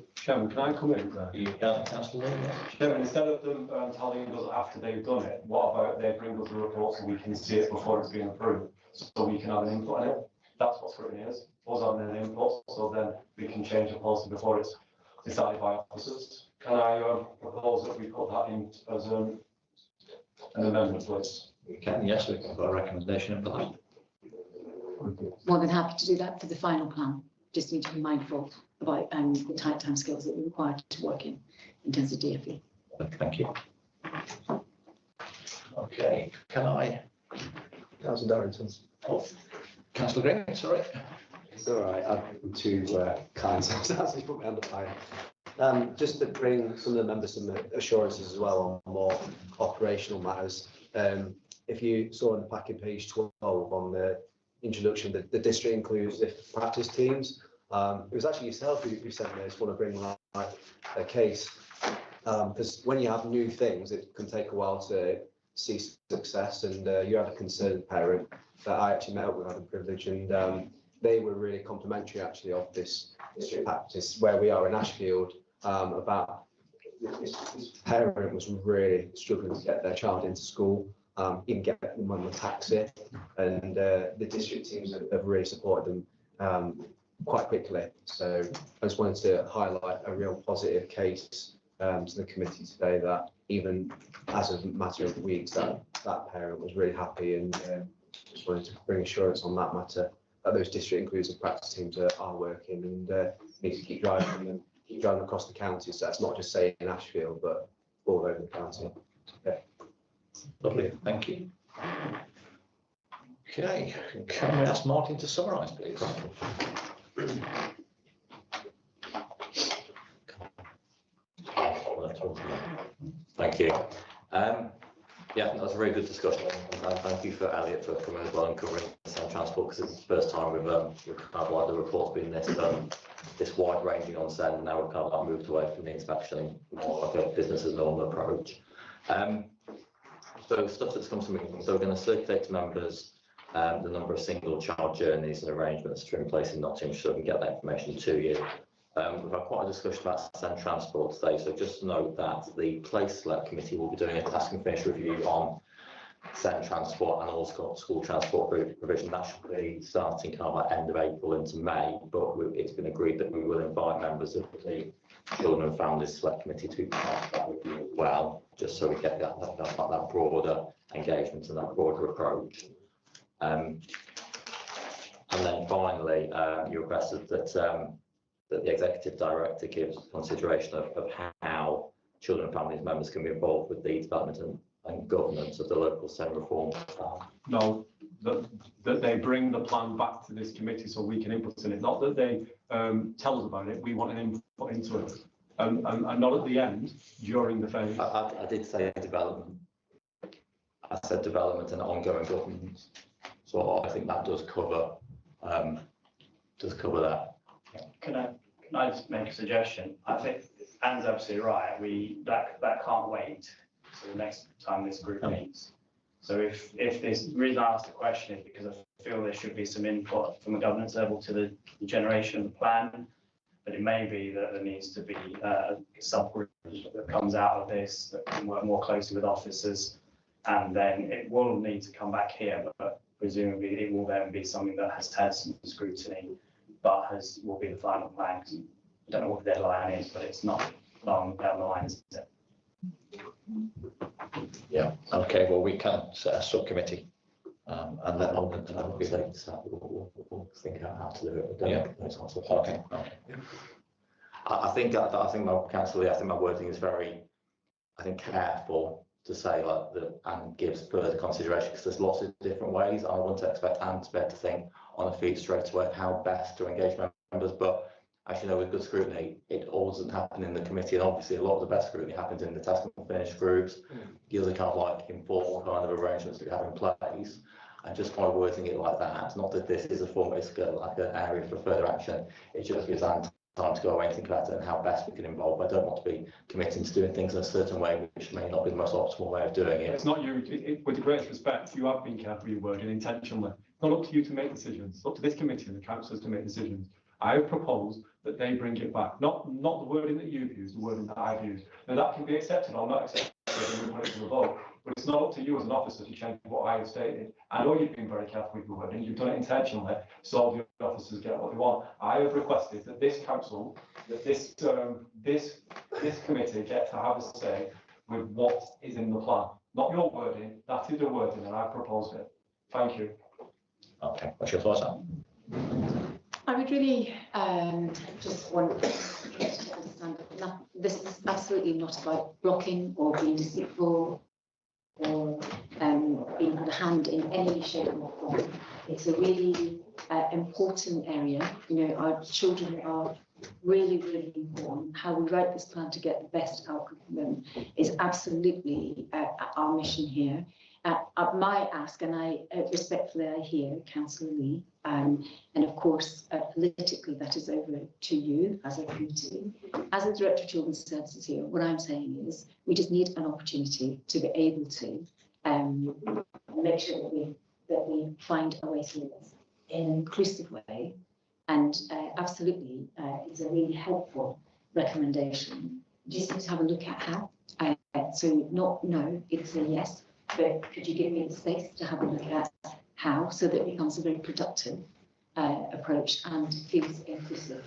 can I come in? You can, Councillor. Chairman, instead of them telling us after they've done it, what about they bring us a report so we can see it before it's being approved, so we can have an input on it? That's what scrutiny is. Us having an input, so then we can change the policy before it's decided by officers. Can I propose that we put that in as an amendment, please? We can, yes, we can put a recommendation in for that. More than happy to do that for the final plan. Just need to be mindful about the tight timescales that we require to work in terms of DFE. Thank you. Okay, can I? Councillor Darrington. Oh, Councillor Green, sorry. It's all right. I'm too kind sometimes. You put me under fire. Just to bring some of the members some assurances as well on more operational matters. If you saw in the packet page 12 on the introduction, the district inclusive practice teams. It was actually yourself who sent me. I just want to bring a case because when you have new things, it can take a while to see success. And you had a concerned parent that I actually met up with, had the privilege, and they were really complimentary actually of this district practice where we are in Ashfield. About this parent was really struggling to get their child into school, even get them on the taxi, and the district teams have really supported them quite quickly. So I just wanted to highlight a real positive case to the committee today that even as a matter of weeks that parent was really happy, and just wanted to bring assurance on that matter that those district inclusive practice teams are working and need to keep driving them. Keep driving across the county, so that's not just say in Ashfield, but all over the county. Yeah. Lovely, thank you. Okay, can we ask Martin to summarise, please? Thank you. Yeah, that was a very good discussion, and thank you for Elliot for coming as well and covering Sound Transport, because it's the first time we've kind of like the report's been this wide ranging on SEND, and now we've kind of like moved away from the inspection, more like a business as normal approach. So stuff that's come to me, so we're going to circulate to members the number of single child journeys and arrangements that are in place in Nottingham, so we can get that information to you. We've had quite a discussion about SEND Transport today, so just to note that the Place Select Committee will be doing a task and finish review on SEND Transport and also school transport provision. That should be starting kind of like end of April into May, but it's been agreed that we will invite members of the Children and Families Select Committee to be part of that review as well, just so we get that broader engagement and that broader approach. And then finally, you requested that that the Executive Director gives consideration of how children and families members can be involved with the development and governance of the local SEND reform plan. No, that they bring the plan back to this committee so we can input in it. Not that they tell us about it, we want an input into it. And not at the end, during the phase. I did say development. I said development and ongoing governance. So I think that does cover that. Can I just make a suggestion? I think Anne's absolutely right. That can't wait till the next time this group meets. So if this, the reason I asked the question is because I feel there should be some input from the governance level to the generation of the plan, but it may be that there needs to be a subgroup that comes out of this that can work more closely with officers, and then it will need to come back here, but presumably it will then be something that has had some scrutiny, but will be the final plan. I don't know what the deadline is, but it's not long down the line, is it? Yeah, okay, well, we can set a subcommittee and then we'll think out how to do it. Yeah. Okay. I think my wording is very, careful to say like that Anne gives further consideration, because there's lots of different ways. I wouldn't expect Anne to be able to think on her feet straight away how best to engage members, but as you know, with good scrutiny, it all doesn't happen in the committee, and obviously a lot of the best scrutiny happens in the task and finish groups. The other kind of like informal kind of arrangements that we have in place, and just by wording it like that, not that this is a form, it's like an area for further action, it just gives Anne time to go away and think about it and how best we can involve. I don't want to be committing to doing things in a certain way which may not be the most optimal way of doing it. It's not you, with the greatest respect, you have been careful with your wording intentionally. It's not up to you to make decisions, it's up to this committee and the councillors to make decisions. I have proposed that they bring it back, not the wording that you've used, the wording that I've used. Now that can be accepted or not accepted, and we put it to a vote, but it's not up to you as an officer to change what I have stated. I know you've been very careful with your wording, you've done it intentionally, so all the officers get what they want. I have requested that this council, that this committee get to have a say with what is in the plan. Not your wording, that is the wording, and I've proposed it. Thank you. Okay, what's your thoughts on? I would really just want to understand understand that this is absolutely not about blocking or being deceitful or being put a hand in any shape or form. It's a really important area. You know, our children are really, really important. How we write this plan to get the best outcome from them is absolutely our mission here. My ask, and I respectfully I hear Councillor Lee, and of course politically that is over to you as a committee. As a Director of Children's Services here, what I'm saying is we just need an opportunity to be able to make sure that we find a way through this in an inclusive way. And absolutely, it's a really helpful recommendation. Just need to have a look at how. So not no, it's a yes, but could you give me the space to have a look at how, so that it becomes a very productive approach and feels inclusive.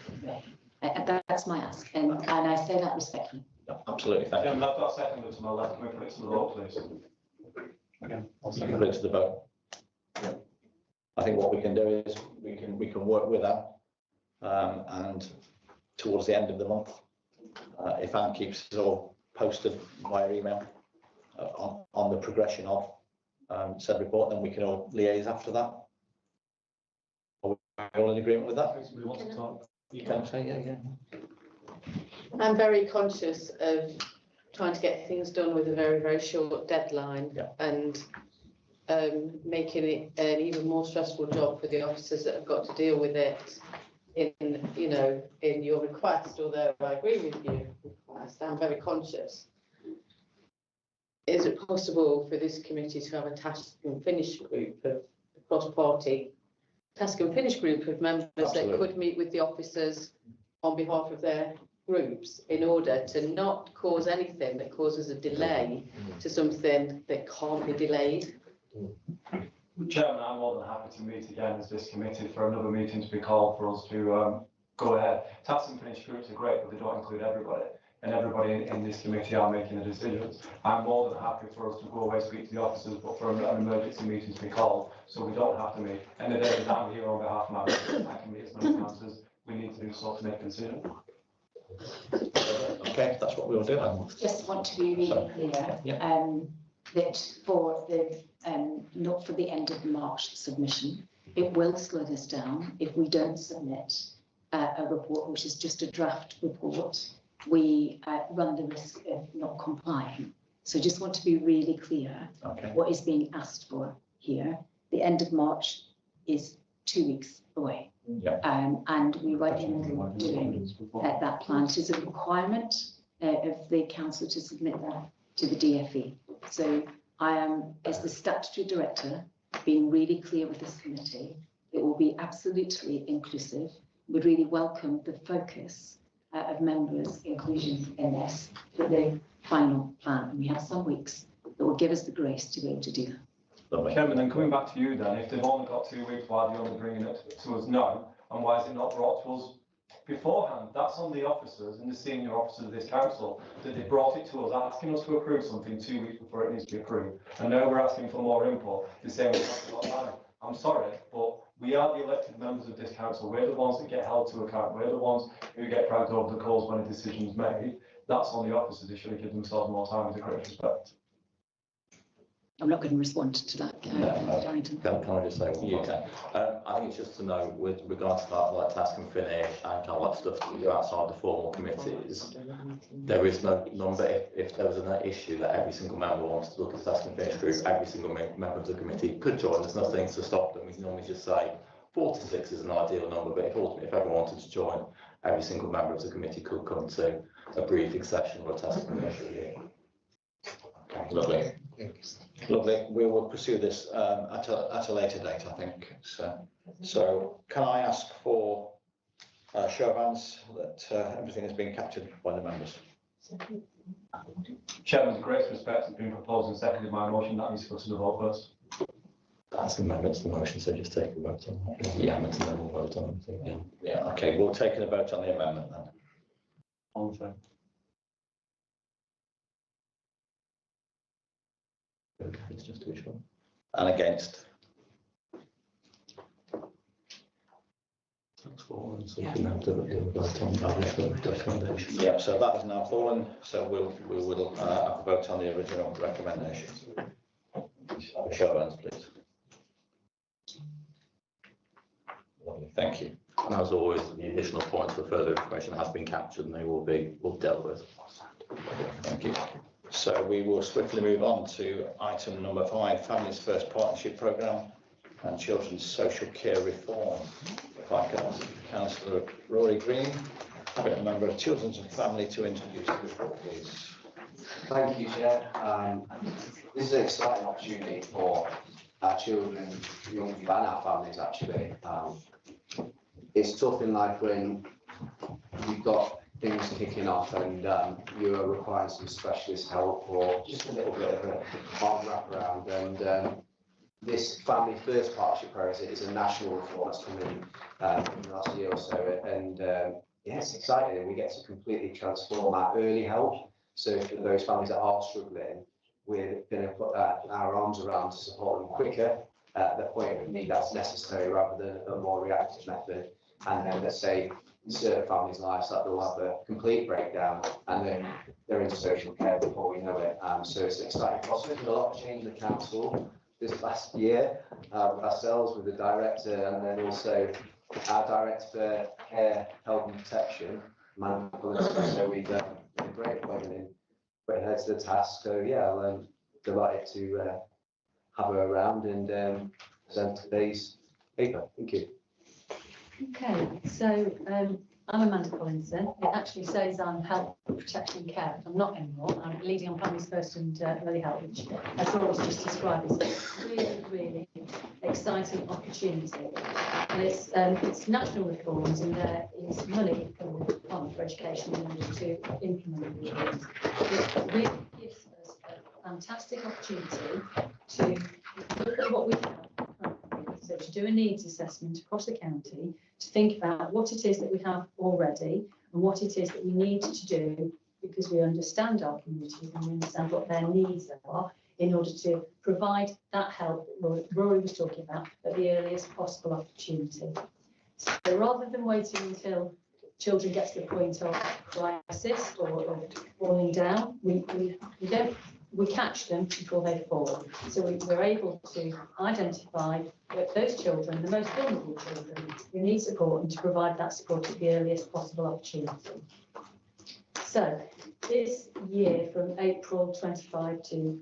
That's my ask, and I say that respectfully. Absolutely, thank you. That's seconded to my left. Can we put it to the vote, please? Okay, I'll put it to the vote. I think what we can do is we can work with Anne, and towards the end of the month, if Anne keeps us all posted via email on the progression of said report, then we can all liaise after that. Are we all in agreement with that? We want to talk. You can say yeah. I'm very conscious of trying to get things done with a very, very short deadline, and making it an even more stressful job for the officers that have got to deal with it in your request, although I agree with you. I'm very conscious. Is it possible for this committee to have a task and finish group of cross-party task and finish group of members that could meet with the officers on behalf of their groups in order to not cause anything that causes a delay to something that can't be delayed? Chairman, I'm more than happy to meet again as this committee for another meeting to be called for us to go ahead. Task and finish groups are great, but they don't include everybody. And everybody in this committee are making the decisions. I'm more than happy for us to go away, speak to the officers, but for an emergency meeting to be called, so we don't have to meet. And the day that I'm here on behalf of my group, I can meet as many times as we need to do so to make a decision. Okay, that's what we'll do. Just want to be really clear that for the not for the end of March submission, it will slow this down if we don't submit a report which is just a draft report. We run the risk of not complying. So just want to be really clear what is being asked for here. The end of March is 2 weeks away. And we recommend doing that plan. It is a requirement of the council to submit that to the DFE. So I am, as the statutory director, being really clear with this committee. It will be absolutely inclusive. We'd really welcome the focus of members' inclusion in this for the final plan. And we have some weeks that will give us the grace to be able to do that. Chairman, then coming back to you then, if they've only got 2 weeks, why are they only bringing it to us now? And why is it not brought to us beforehand? That's on the officers and the senior officers of this council, that they brought it to us, asking us to approve something 2 weeks before it needs to be approved. And now we're asking for more input. They're saying we've got a lot of time. I'm sorry, but we are the elected members of this council. We're the ones that get held to account. We're the ones who get dragged over the coals when a decision is made. That's on the officers. They should have given themselves more time, with a great respect. I'm not going to respond to that. Can I just say one more? I think it's just to know, with regards to that, like task and finish and all that stuff that we do outside the formal committees, there is no number. If there was an issue that every single member wants to look at the task and finish group, every single member of the committee could join. There's nothing to stop them. We can normally just say 4 to 6 is an ideal number, but if everyone wanted to join, every single member of the committee could come to a briefing session or a task and finish review. Okay, lovely. Lovely. We will pursue this at a later date, I think. So can I ask for a show of hands that everything is being captured by the members? Chairman, with great respect, has been proposed and seconded my motion. That needs to go to the vote first. That's amendments to the motion, so just take a vote on that. Yeah, and then we'll vote on it. Yeah, okay. We'll take a vote on the amendment then. All in favour? It's just to be sure. And against? That's fallen, so we can have to vote on that recommendation. Yeah, so that has now fallen, so we will have a vote on the original recommendation. Show of hands, please. Lovely, thank you. And as always, the additional points for further information has been captured and they will be dealt with. Thank you. So we will swiftly move on to item number 5, Families First Partnership Programme and Children's Social Care Reform. If I can ask Councillor Rory Green, a member of Children's and Family, to introduce the report, please. Thank you, Chair. This is an exciting opportunity for our children, young people and our families, actually. It's tough in life when you've got things kicking off and you are requiring some specialist help or just a little bit of a arm wrap around. And this Family First Partnership Program is a national reform that's come in the last year or so. And yeah, it's exciting. We get to completely transform our early help. So for those families that are struggling, we're going to put our arms around to support them quicker at the point of need that's necessary rather than a more reactive method. And then let's say in certain families' lives that they'll have a complete breakdown and then they're in social care before we know it. So it's an exciting process. There's a lot of change in the council this last year with ourselves, with the director, and then also our director for care, health and protection, Mindfulness. So we've done a great appointment in putting her to the task. So yeah, I'm delighted to have her around and present today's paper. Thank you. Okay, so I'm Amanda Collinson. It actually says I'm health, protection and care. I'm not anymore. I'm leading on Families First and Early Help, which as Rory's just described is a really, really exciting opportunity. And it's national reforms and there is money from the Department for Education in order to implement the reforms. It really gives us a fantastic opportunity to look at what we have. So to do a needs assessment across the county, to think about what it is that we have already and what it is that we need to do because we understand our communities and we understand what their needs are in order to provide that help that Rory was talking about at the earliest possible opportunity. So rather than waiting until children get to the point of crisis or falling down, we catch them before they fall. So we're able to identify those children, the most vulnerable children, who need support and to provide that support at the earliest possible opportunity. So this year, from April 25 to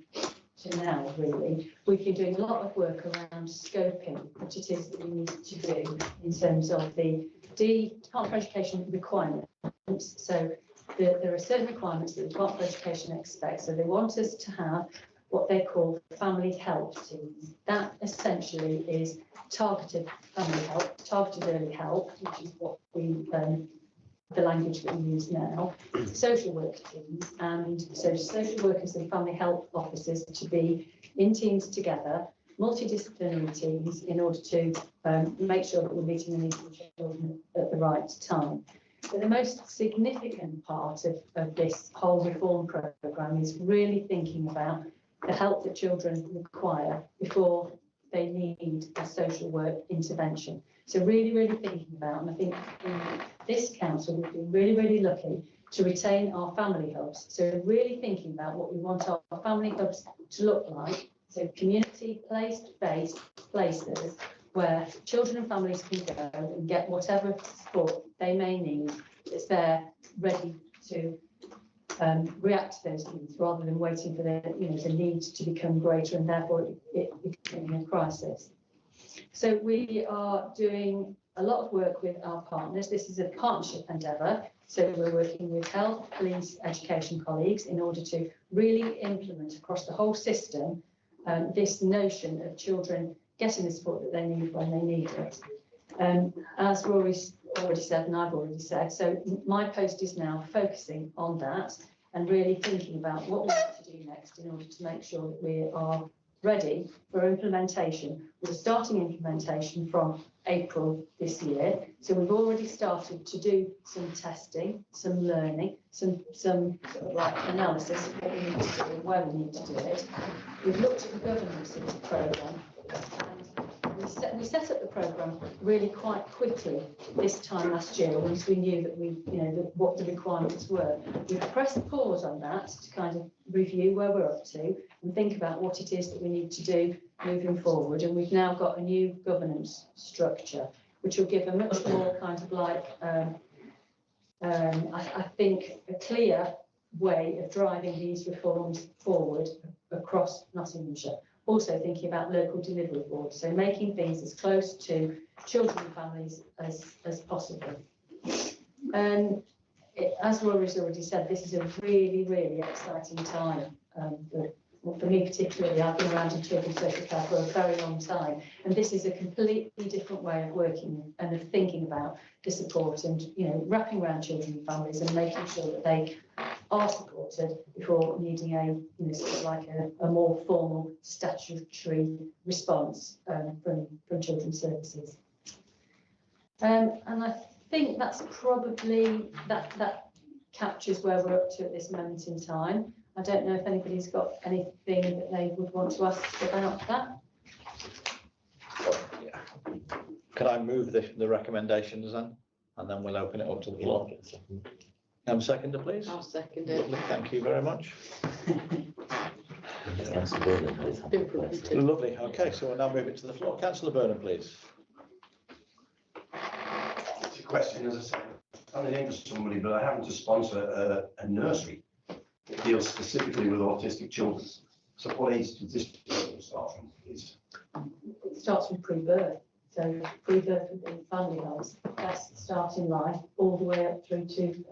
now, really, we've been doing a lot of work around scoping what it is that we need to do in terms of the Department for Education requirements. So there are certain requirements that the Department for Education expects. So they want us to have what they call family help teams. That essentially is targeted family help, targeted early help, which is what the language that we use now, social work teams, and so social workers and family health officers to be in teams together, multidisciplinary teams, in order to make sure that we're meeting the needs of children at the right time. But the most significant part of this whole reform programme is really thinking about the help that children require before they need a social work intervention. So really, really thinking about, and I think in this council we've been really, really lucky to retain our family hubs. So really thinking about what we want our family hubs to look like. So community-based places where children and families can go and get whatever support they may need that's there ready to react to those needs rather than waiting for the need to become greater and therefore it becoming a crisis. So we are doing a lot of work with our partners. This is a partnership endeavour. So we're working with health, police, education colleagues in order to really implement across the whole system this notion of children getting the support that they need when they need it. As Rory's already said and I've already said, so my post is now focusing on that and really thinking about what we need to do next in order to make sure that we are ready for implementation. We're starting implementation from April this year. So we've already started to do some testing, some learning, some sort of like analysis of what we need to do and where we need to do it. We've looked at the governance of the programme and we set up the programme really quite quickly this time last year, once we knew that what the requirements were. We pressed pause on that to kind of review where we're up to and think about what it is that we need to do moving forward. And we've now got a new governance structure, which will give a much more kind of like, I think, a clear way of driving these reforms forward across Nottinghamshire. Also thinking about local delivery boards, so making things as close to children and families as possible. As Rory's already said, this is a really, really exciting time. For me particularly, I've been around in children's social care for a very long time, and this is a completely different way of working and of thinking about the support and, wrapping around children and families and making sure that they are supported before needing a, sort of like a more formal statutory response from children's services. And I think that's probably, that captures where we're up to at this moment in time. I don't know if anybody's got anything that they would want to ask about that. Can I move the recommendations then? And then we'll open it up to the floor. Seconder, please. I'll second it. Lovely, thank you very much. Lovely. Okay, so we'll now move it to the floor. Councillor Burnham, please. It's a question, as I said, I'm the name of somebody, but I happen to sponsor a nursery that deals specifically with autistic children. So what age does this start from, please? It starts from pre-birth. So pre-birth within family homes, best start in life, all the way up through to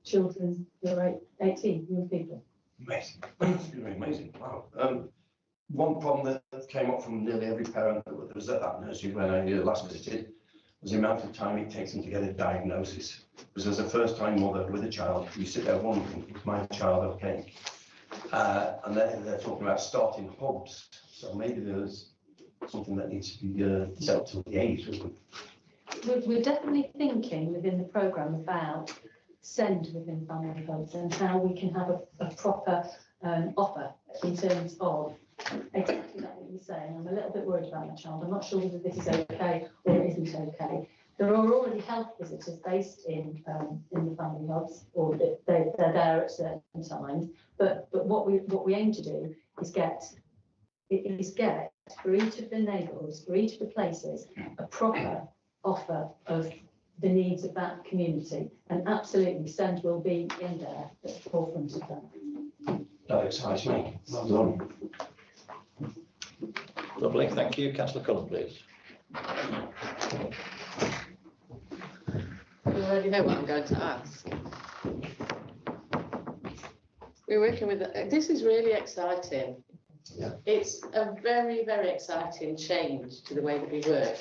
children who are 18, young people. Amazing. Amazing. Wow. One problem that came up from nearly every parent that was at that nursery when I last visited was the amount of time it takes them to get a diagnosis. Because as a first-time mother with a child, you sit there wondering, is my child okay? And they're talking about starting hubs. So maybe there's something that needs to be set up to the age. We're definitely thinking within the programme about SEND within family hubs and how we can have a proper offer in terms of exactly that what you're saying. I'm a little bit worried about my child. I'm not sure whether this is okay or it isn't okay. There are already health visitors based in the family hubs, or they're there at certain times. But what we aim to do is get for each of the neighbourhoods, for each of the places, a proper offer of the needs of that community. And absolutely, SEND will be in there at the forefront of that. That excites me. Well done. Lovely, thank you. Councillor Cullen, please. You already know what I'm going to ask. We're working with, this is really exciting. Yeah. It's a very, very exciting change to the way that we work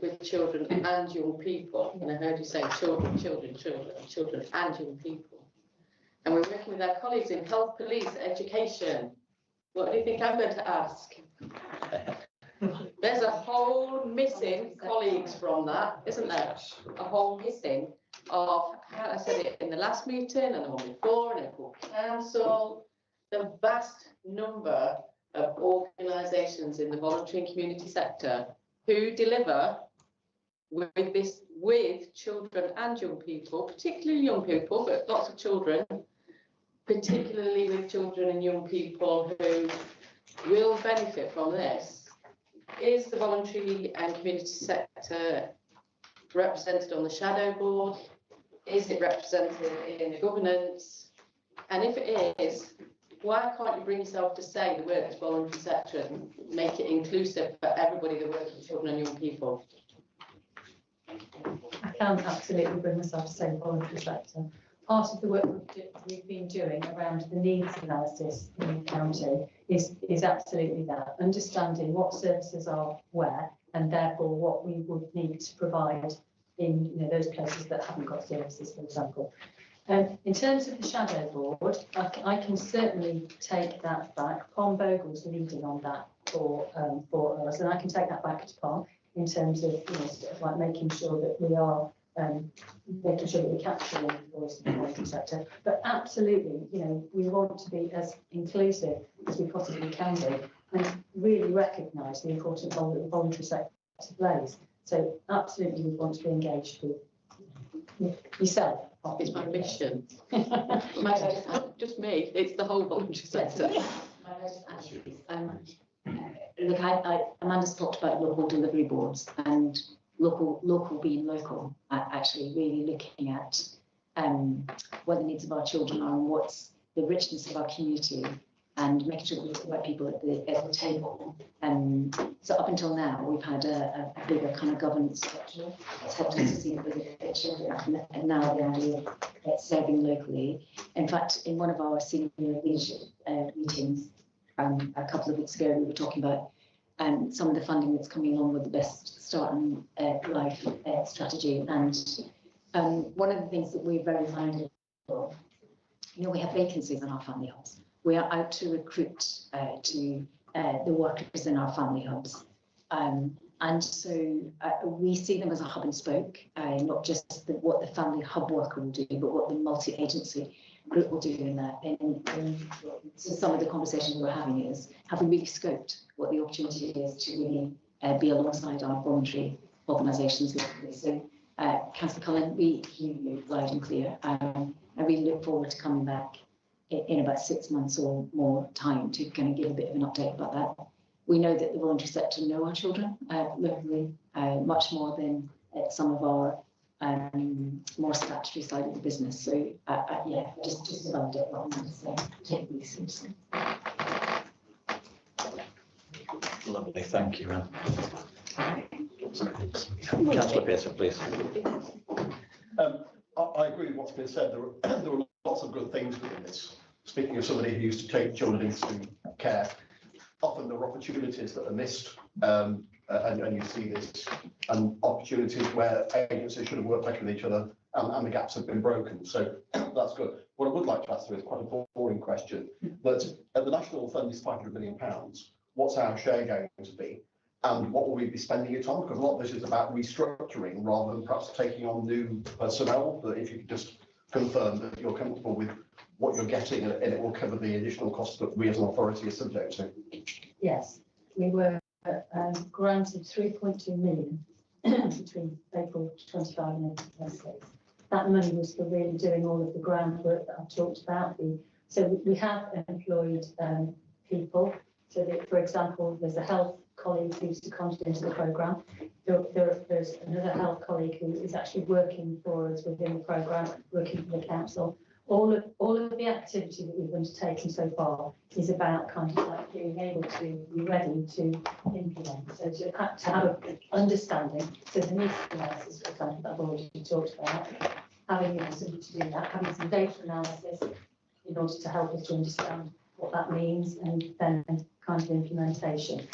with children and young people. And I heard you say children and young people. And we're working with our colleagues in health, police, education. What do you think I'm going to ask? There's a whole missing colleagues from that, isn't there? A whole missing of, I said it in the last meeting and the one before, and local council, the vast number of organisations in the voluntary and community sector who deliver with children and young people, particularly young people, but lots of children, particularly with children and young people who will benefit from this. Is the voluntary and community sector represented on the shadow board? Is it represented in the governance? And if it is, why can't you bring yourself to say the work as voluntary sector and make it inclusive for everybody that works with children and young people? I can absolutely bring myself to say voluntary sector. Part of the work we've been doing around the needs analysis in the county is absolutely that, understanding what services are where, and therefore what we would need to provide in those places that haven't got services, for example. In terms of the shadow board, I can certainly take that back. Pom Bogle's leading on that for us, and I can take that back to Pom in terms of sort of like making sure that we are making sure that we're capturing the voice of the voluntary sector. But absolutely, we want to be as inclusive as we possibly can be. and really recognise the important role that the voluntary sector plays. So absolutely we want to be engaged with yourself. It's my mission. It's not just me, it's the whole voluntary sector. Look, Amanda's talked about local delivery boards and local being local, actually really looking at what the needs of our children are and what's the richness of our community and making sure that we've got the right people at the table. So up until now, we've had a bigger kind of governance structure that's helped us to see the bigger picture, and now the idea of serving locally. In fact, in one of our senior leadership meetings a couple of weeks ago, we were talking about some of the funding that's coming along with the Best Start in Life strategy. And one of the things that we're very mindful of, we have vacancies in our family hubs. We are out to recruit to the workers in our family hubs. And so we see them as a hub and spoke, not just what the family hub worker will do, but what the multi-agency group will do in that. So some of the conversations we're having is, have we really scoped what the opportunity is to really be alongside our voluntary organisations locally? So Councillor Cullen, we hear you loud and clear. I really look forward to coming back in about 6 months or more time to kind of give a bit of an update about that. We know that the voluntary sector know our children locally much more than some of our more statutory side of the business. So yeah, just to validate what I'm going to say, take it really seriously. Lovely, thank you, Anne. Councillor Pearson, please. I agree with what's been said. There are lots of good things within this. Speaking of somebody who used to take children into care, often there are opportunities that are missed, and you see this, and opportunities where agencies should have worked better with each other, and the gaps have been broken. So that's good. What I would like to ask you is quite a boring question, but at the national fund is £500 million. What's our share going to be? And what will we be spending it on? Because a lot of this is about restructuring rather than perhaps taking on new personnel. But if you could just confirm that you're comfortable with what you're getting and it will cover the additional costs that we as an authority are subject to. Yes, we were granted 3.2 million between April 25 and April 26. That money was for really doing all of the groundwork that I've talked about. So we have employed people. So that, for example, there's a health colleague who's seconded into the programme. There's another health colleague who is actually working for us within the programme, working for the council. All of the activity that we've undertaken so far is about kind of like being able to be ready to implement. So to have an understanding. So the needs analysis, for example, that I've already talked about, having somebody to do that, having some data analysis in order to help us to understand what that means, and then kind of implementation.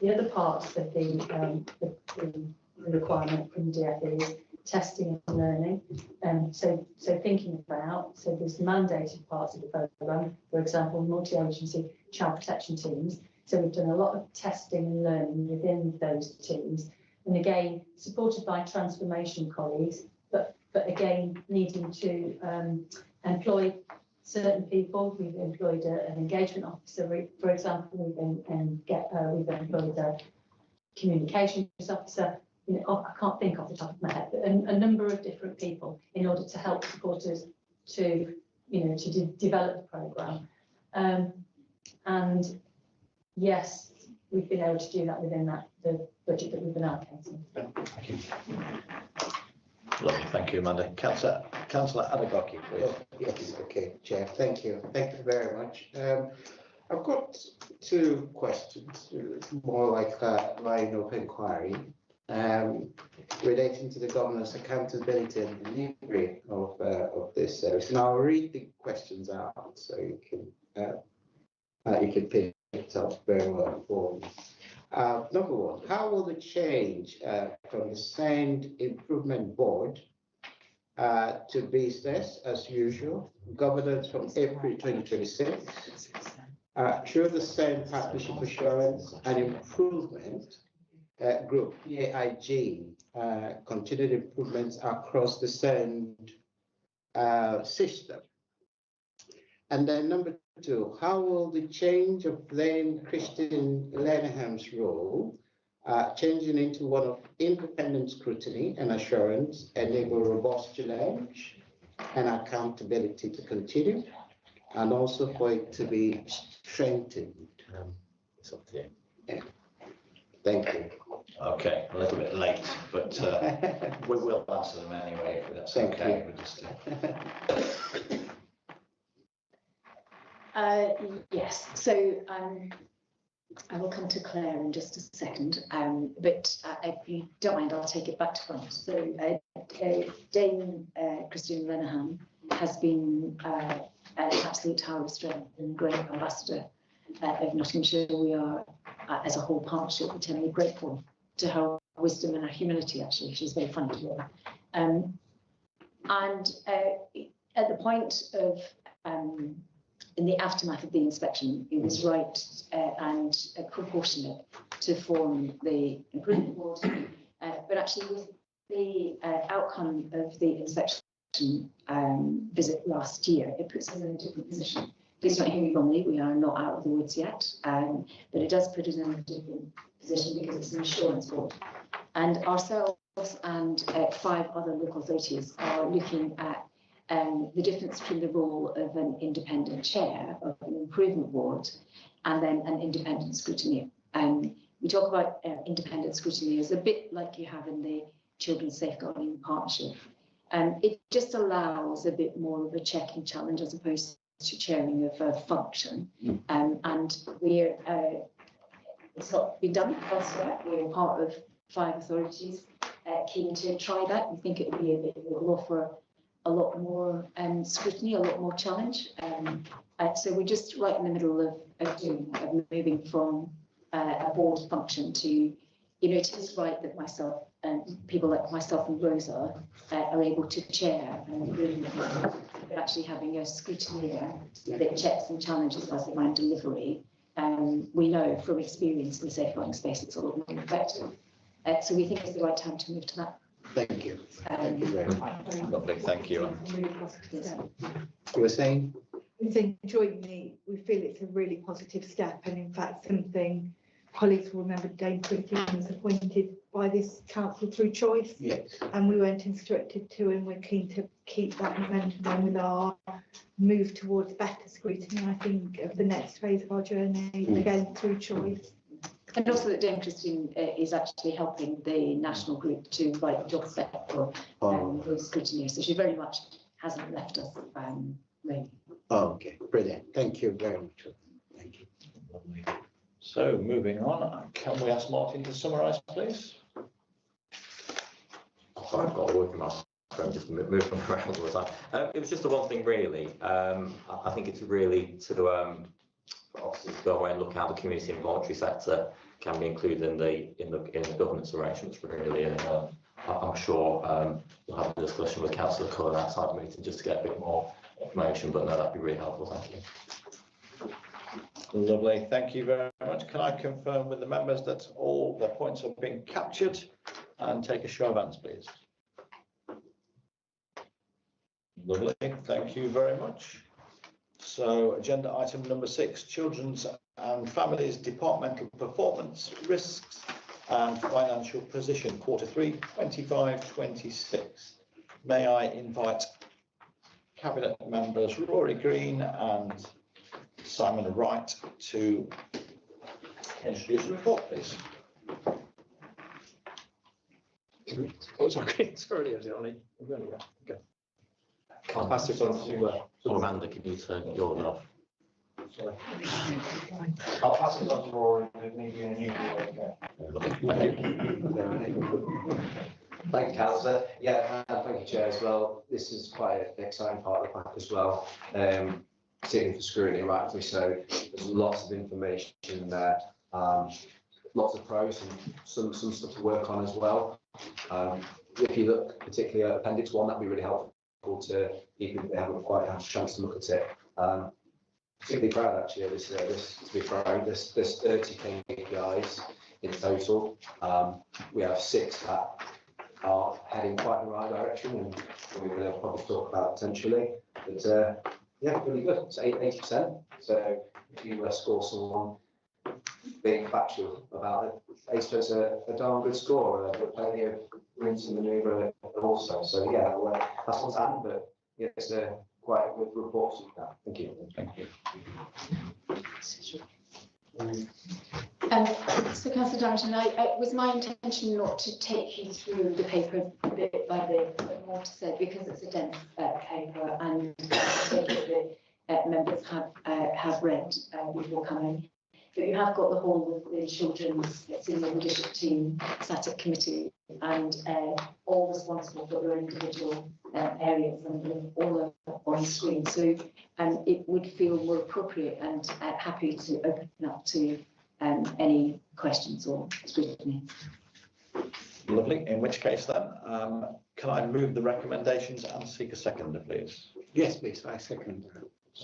The other parts of the requirement from the DFE is testing and learning. So thinking about, so there's mandated parts of the programme, for example, multi-agency child protection teams. So we've done a lot of testing and learning within those teams. And again, supported by transformation colleagues, but again, needing to employ certain people. We've employed an engagement officer, for example. We've employed a communications officer. I can't think off the top of my head, but a number of different people in order to help support us to, develop the programme. And yes, we've been able to do that within the budget that we've been allocating. Thank you. Lovely, thank you, Amanda. Councillor Adagoki, please. Yes, okay, Chair. Thank you. Thank you very much. I've got two questions. It's more like a line of inquiry relating to the governance, accountability, and delivery of this service. And I'll read the questions out so you can pick it up very well for me. Number one, how will the change from the Send Improvement Board to business as usual, governance from April 2026, through the Send Partnership Assurance and Improvement Group, AIG, continued improvements across the Send system? And then number 2, how will the change of playing Christine Leneham's role, changing into one of independent scrutiny and assurance, enable robust challenge and accountability to continue, and also for it to be strengthened? It's up to you. Yeah. Thank you. Okay, a little bit late, but we will answer them anyway, if that's Thank okay. you. We'll just, Yes, so I will come to Claire in just a second, but if you don't mind, I'll take it back to front. So Dame Christine Lenehan has been an absolute tower of strength and great ambassador of Nottinghamshire. We are, as a whole partnership, eternally grateful to her wisdom and her humility, actually. She's very funny to work. And at the point of, in the aftermath of the inspection, it was right and proportionate to form the improvement board. But actually, with the outcome of the inspection visit last year, it puts us in a different position. Please don't hear me wrongly, we are not out of the woods yet, but it does put us in a different position because it's an assurance board. And ourselves and 5 other local authorities are looking at the difference between the role of an independent chair of an improvement board and then an independent scrutineer. We talk about independent scrutiny as a bit like you have in the Children's Safeguarding Partnership. It just allows a bit more of a check and challenge as opposed to chairing of a function. And we're, it's not been done elsewhere. We're part of 5 authorities keen to try that. We think it would be it will offer a lot more scrutiny, a lot more challenge. So we're just right in the middle of moving from a board function to, you know, it is right that myself and people like myself and Rosa are able to chair and really, but actually having a scrutineer that checks and challenges us around delivery. We know from experience in the safeguarding space it's a lot more effective. So we think it's the right time to move to that. Thank you. Thank you very much. Lovely, thank you. Really positive step. You were saying? I think jointly, we feel it's a really positive step, and in fact, something colleagues will remember. Dame Christine was appointed by this council through choice. Yes. And we weren't instructed to, and we're keen to keep that momentum on with our move towards better scrutiny, I think, of the next phase of our journey, again, through choice. And also that Dame Christine is actually helping the national group to write the job spec for the scrutiny. So she very much hasn't left us really. Okay, brilliant. Thank you very much. Thank you. So moving on, can we ask Martin to summarise, please? Sorry, I've got a working my phone just moving around all the time. It was just the one thing really. I think it's really to obviously go away and look how the community and voluntary sector can be included in the governance arrangements really. And I'm sure we'll have a discussion with Councillor Cullen outside the meeting just to get a bit more information. But no, that'd be really helpful. Thank you. Lovely, thank you very much. Can I confirm with the members that all the points have been captured, and take a show of hands, please? Lovely, thank you very much. So agenda item number 6, Children's and Families Departmental Performance, Risks and Financial Position, Q3 25-26. May I invite Cabinet members Rory Green and Simon Wright to introduce the report, please. Oh, sorry, sorry, Ollie. Okay. I'll pass it on to Amanda, can you turn yours off? Sorry. I'll pass it on to Rory, maybe in a new Thank you, Councillor. Yeah, thank you, Chair, as well. This is quite an exciting part of the pack as well. Particularly for scrutiny, rightly so. There's lots of information there, lots of pros and some stuff to work on as well. If you look particularly at Appendix 1, that'd be really helpful to people if they haven't quite had a chance to look at it. Particularly proud actually of this service, to be frank. There's 30 KPIs in total. We have 6 that are heading quite in the right direction, and we're going to probably talk about potentially. But Yeah, really good. It's 80%. So if you score someone being factual about it, 80% is a darn good score. Plenty of room to manoeuvre also. So yeah, that's on hand, but yeah, it's quite a good report. Thank you. Thank you. So Councillor Darrington, it was my intention not to take you through the paper bit by bit, but more to say, because it's a dense paper and the members have read before coming, but you have got the whole of the children's senior leadership team sat at committee and all responsible for their individual areas and all on screen. So it would feel more appropriate and happy to open up to any questions or scrutiny. Lovely. In which case then, can I move the recommendations and seek a seconder, please? Yes, please, I second.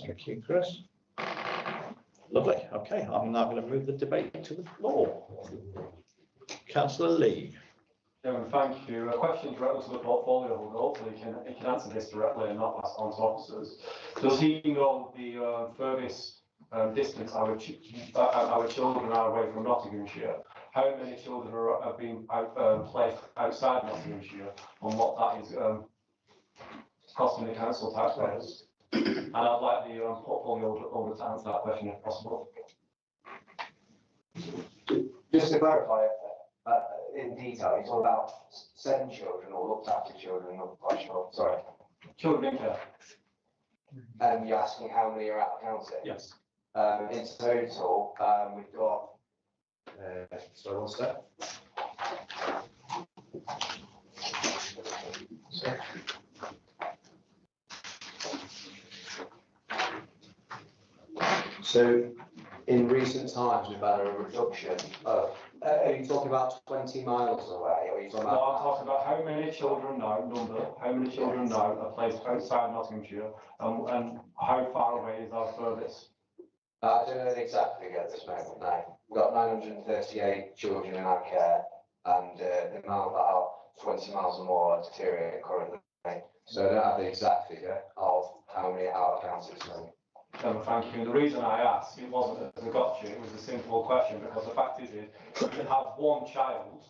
Thank you, Chris. Lovely. Okay, I'm now going to move the debate to the floor. Councillor Lee. Chairman, thank you. A question directly to the portfolio holder. Hopefully he can answer this directly and not pass on to officers. Does he know the furthest distance our children are away from Nottinghamshire? How many children have been placed outside Nottinghamshire, and what that is costing the council taxpayers? And I'd like the portfolio holder to answer that question if possible. Just to clarify, in detail, you're talking about 7 children or looked after children, I'm not quite sure. Sorry. Children in care. And you're asking how many are out of counting? Yes. In total, we've got, sorry, one sec. So in recent times, we've had a reduction of, are you talking about 20 miles away? Or are you talking about? No, I'm talking about how many children now, how many children now are placed outside Nottinghamshire, and how far away is our furthest? I don't know the exact figure at this moment now. We've got 938 children in our care, and the amount about 20 miles or more are deteriorating currently. So I don't have the exact figure of how many out of counted. Thank you. And the reason I asked, it wasn't as a gotcha, it was a simple question, because the fact is you can have one child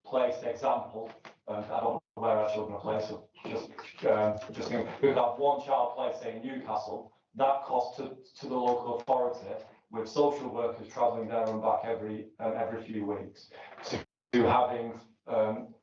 placed, example, I don't know where our children are placed, so just think, we could have one child placed, say, in Newcastle. That cost to the local authority, with social workers travelling there and back every few weeks, to having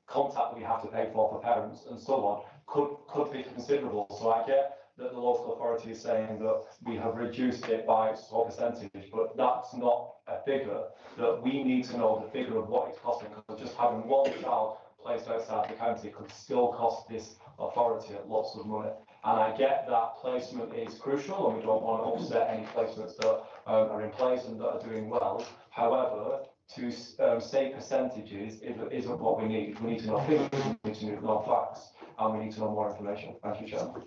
contact we have to pay for parents and so on, could be considerable. So I get that the local authority is saying that we have reduced it by a percentage, but that's not a figure that we need to know the figure of what it's costing, because just having one child placed outside the county could still cost this authority lots of money. And I get that placement is crucial, and we don't want to upset any placements that are in place and that are doing well. However, to say percentages isn't what we need. We need to know figures, we need to know facts, and we need to know more information. Thank you, Chairman.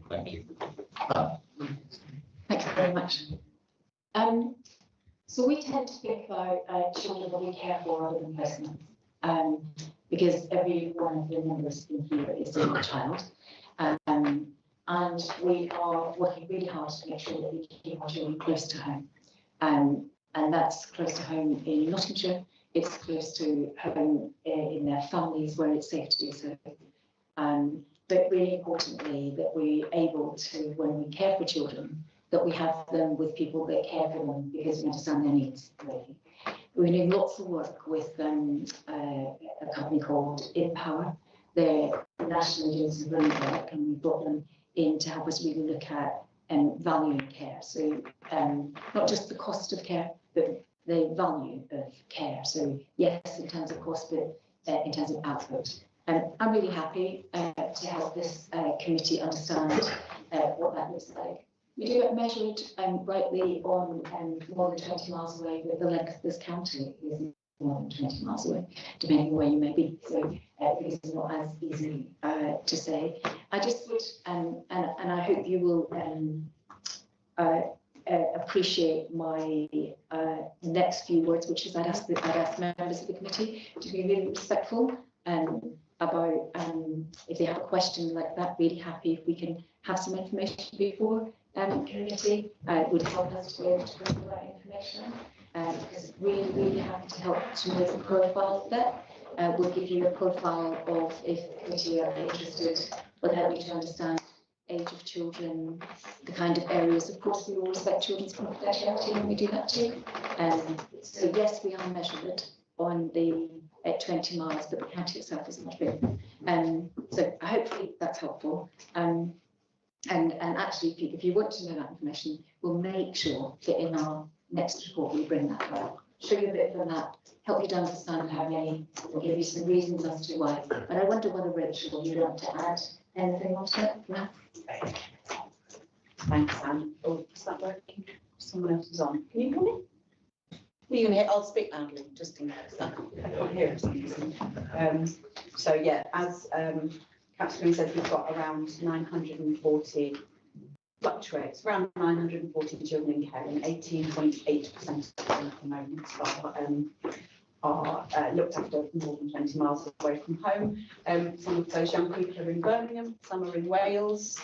Thank you. Thank you very much. So we tend to think about children that we care for other than placements, because every one of the members in here is a child. And we are working really hard to make sure that we keep our children close to home. And that's close to home in Nottinghamshire. It's close to home in their families where it's safe to do so. But really importantly, that we're able to, when we care for children, that we have them with people that care for them because we understand their needs. Really. We're doing lots of work with a company called Empower. They're nationally doing some brilliant work, and we brought them in to help us really look at value in care. So not just the cost of care, but the value of care. So yes, in terms of cost, but in terms of output. And I'm really happy to help this committee understand what that looks like. We do it measured rightly on more than 20 miles away, but the length of this county is more than 20 miles away, depending on where you may be. So it's not as easy to say. I just would, and I hope you will appreciate my next few words, which is I'd ask members of the committee to be really respectful about if they have a question like that, really happy if we can have some information before committee. It would help us to be able to bring the right information. Because really happy to help to know the profile of that. We'll give you a profile of, if the committee are interested, will help you to understand age of children, the kind of areas. Of course, we all respect children's confidentiality when we do that too. So yes, we are measured on the 20 miles, but the county itself is much bigger. So hopefully that's helpful. And actually, if you want to know that information, we'll make sure that in our next report we bring that up. Show you a bit from that, help you to understand how many, and give you some reasons as to why. And I wonder whether Rachel, you want to add anything on to it? No? Thanks, Anne. Oh, is that working? Someone else is on. Can you hear me? Are you going to hear? I'll speak loudly, just in case I don't hear us. So yeah, as Captain said, we've got around 940 fluctuates, around 940 children in care, and 18.8% of them at the moment are looked after more than 20 miles away from home. Some of those young people are in Birmingham, some are in Wales.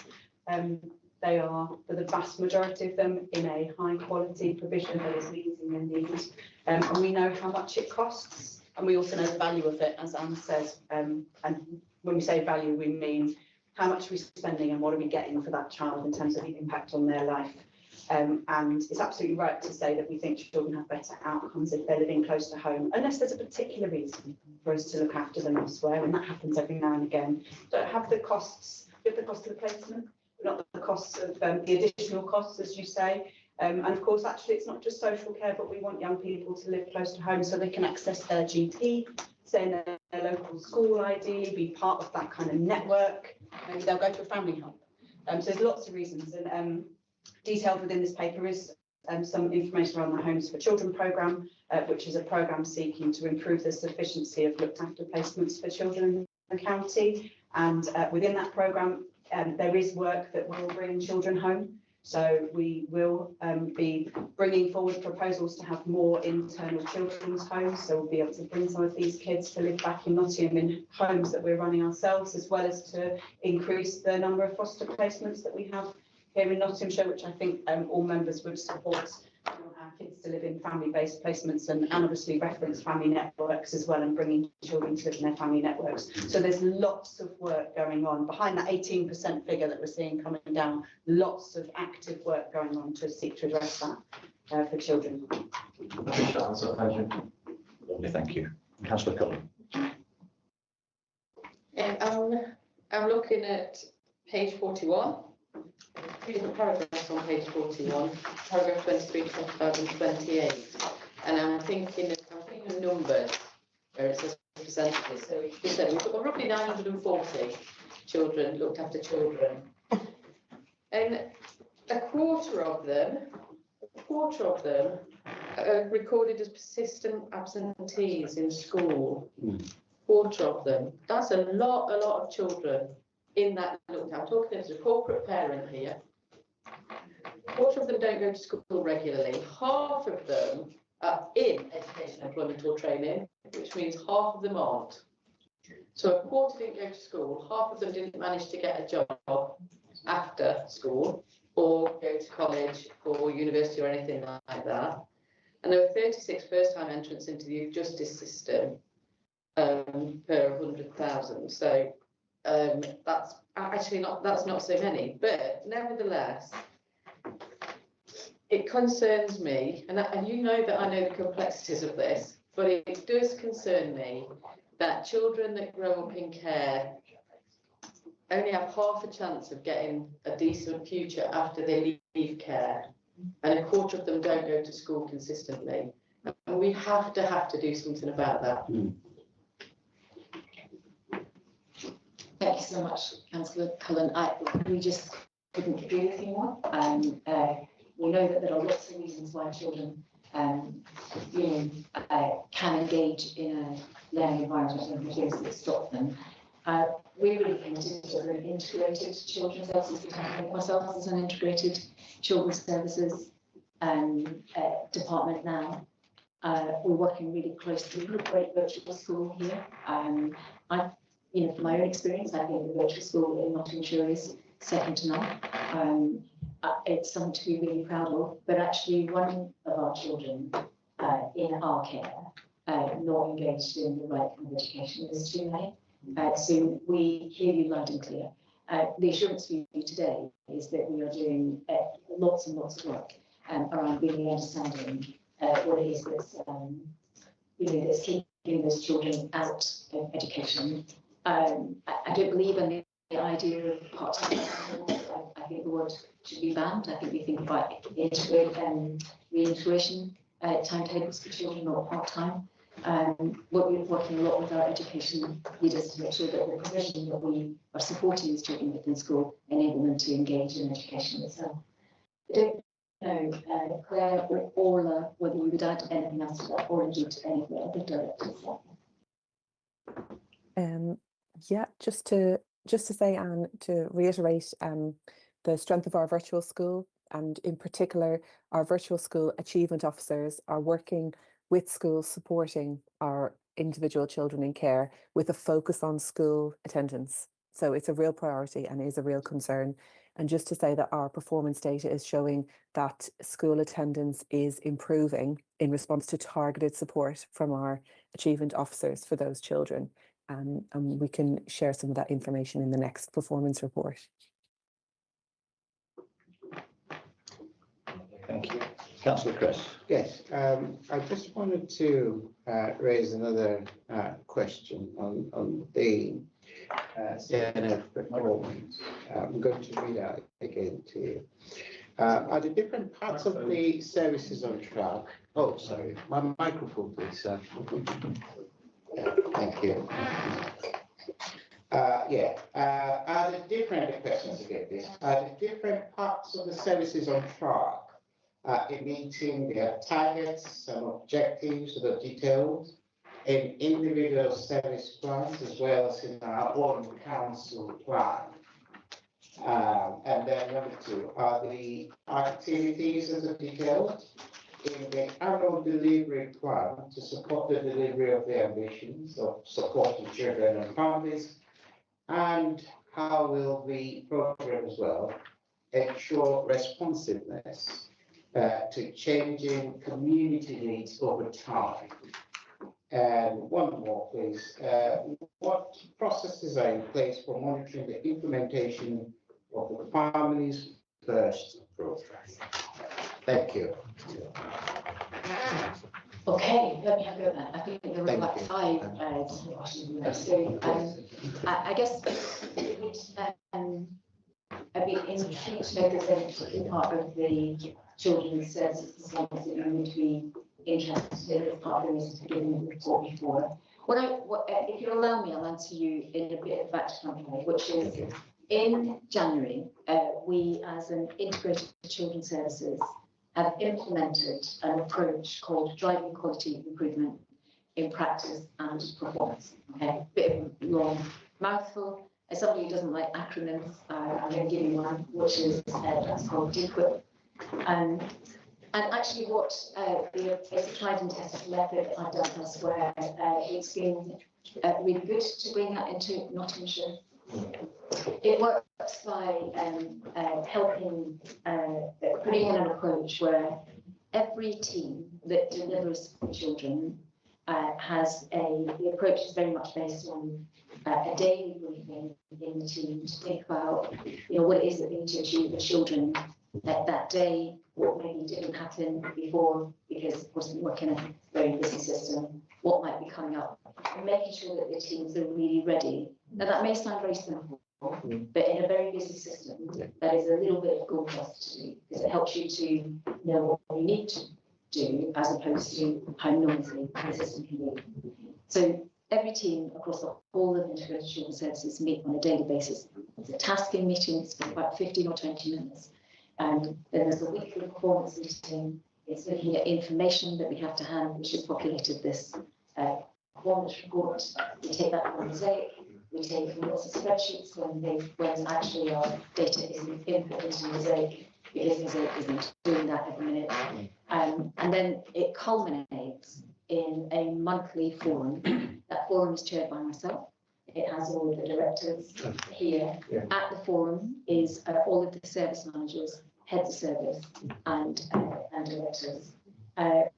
They are, for the vast majority of them, in a high quality provision that is meeting their needs. And we know how much it costs, and we also know the value of it, as Anne says. And when we say value, we mean how much we're spending and what are we getting for that child in terms of the impact on their life. And it's absolutely right to say that we think children have better outcomes if they're living close to home, unless there's a particular reason for us to look after them elsewhere, and that happens every now and again. Don't have the costs, we have the cost of the placement, but not the costs of the additional costs, as you say. And of course, actually, it's not just social care, but we want young people to live close to home so they can access their GP, stay in their local school, ideally, be part of that kind of network. Maybe they'll go to a family home. So there's lots of reasons. And detailed within this paper is some information around the Homes for Children programme, which is a programme seeking to improve the sufficiency of looked after placements for children in the county. And within that programme, there is work that will bring children home. So we will be bringing forward proposals to have more internal children's homes. So we'll be able to bring some of these kids to live back in Nottingham in homes that we're running ourselves, as well as to increase the number of foster placements that we have here in Nottinghamshire, which I think all members would support. We want our kids to live in family-based placements and obviously reference family networks as well, and bringing children to live in their family networks. So there's lots of work going on behind that 18% figure that we're seeing coming down. Lots of active work going on to seek to address that for children. Thank you. Lovely, thank you. Councillor Cullen. I'm looking at page 41. Different paragraphs on page 41, paragraph 23, 25 and 28. And I'm thinking of numbers where it says percentages. So we said we've got roughly 940 children looked after children. And a quarter of them are recorded as persistent absentees in school. Quarter of them. That's a lot of children in that looked at. I'm talking as a corporate parent here. A quarter of them don't go to school regularly. Half of them are in education, employment or training, which means half of them aren't. So a quarter didn't go to school, half of them didn't manage to get a job after school or go to college or university or anything like that. And there were 36 first-time entrants into the youth justice system per 100,000. So that's actually that's not so many, but nevertheless, it concerns me, and you know that I know the complexities of this, but it does concern me that children that grow up in care only have half a chance of getting a decent future after they leave care, and a quarter of them don't go to school consistently, and we have to do something about that. Thank you so much, Councillor Cullen. We just couldn't agree with you more. We know that there are lots of reasons why children can engage in a learning environment and things that stop them. We're really committed to an integrated children's services. I think myself as an integrated children's services department now. We're working really closely with a great virtual school here. from my own experience, I think the virtual school in Nottinghamshire is second to none. It's something to be really proud of, but actually one of our children in our care not engaged in the right kind of education is too late. So we hear you loud and clear. The assurance for you today is that we are doing lots and lots of work around really understanding what it is that's, that's keeping those children out of education. I don't believe in the idea of part-time. I think the word should be banned. I think we think about reintegration timetables for children, not part-time. We're working a lot with our education leaders to make sure that the provision that we are supporting these children within school enable them to engage in education itself. I don't know, Claire or Orla, whether you would add anything else to that, or indeed any of the other directors. Yeah, just to say, Anne, to reiterate the strength of our virtual school, and in particular our virtual school achievement officers are working with schools supporting our individual children in care with a focus on school attendance. So it's a real priority and is a real concern. And just to say that our performance data is showing that school attendance is improving in response to targeted support from our achievement officers for those children. And we can share some of that information in the next performance report. Thank you. Councillor Chris. Yes, I just wanted to raise another question on the CNF performance. I'm going to read out again to you. Are the different parts of the services on track? Oh, sorry, my microphone, please. Thank you. Are the different questions again, please? Are the different parts of the services on track in meeting their targets and objectives that are detailed in individual service plans as well as in our own council plan? And then number two, are the activities that are detailed in the annual delivery plan to support the delivery of the ambitions of supporting children and families? And how will the program as well ensure responsiveness to changing community needs over time? And one more, please. What processes are in place for monitoring the implementation of the Families First program? Thank you. Okay, let me have a go at that. I think there were like 5 questions in there. So I guess it would I'd be intrigued to know if there's any particular part of the children's services performance that you would be interested in as part of the reason for giving the report before. If you allow me, I'll answer you in a bit of background, which is in January, we as an integrated children's services have implemented an approach called driving quality improvement in practice and performance. Okay, bit of a long mouthful. As somebody who doesn't like acronyms, I'm going to give you one, which is that's called DQIP. And actually, what it's a tried and tested method I've done elsewhere. It's been really good to bring that into Nottinghamshire. It works by helping putting in an approach where every team that delivers for children has the approach is very much based on a daily briefing in the team to think about what it is that they need to achieve for children that day, what maybe didn't happen before because of course we work in a very busy system, what might be coming up, and making sure that the teams are really ready. Now that may sound very simple, but in a very busy system, that is a little bit of gold dust to do because it helps you to know what you need to do as opposed to how noisy the system can be. So every team across the whole of integrated children's services meet on a daily basis. It's a tasking meeting, it's for about 15 or 20 minutes. And then there's a weekly performance meeting. It's looking at information that we have to hand, which has populated this performance report. We take that from Mosaic. We take lots of spreadsheets when actually our data is input into Mosaic, because Mosaic isn't doing that every minute. And then it culminates in a monthly forum. That forum is chaired by myself. it has all of the directors here. Yeah. At the forum is all of the service managers, heads of service, and directors.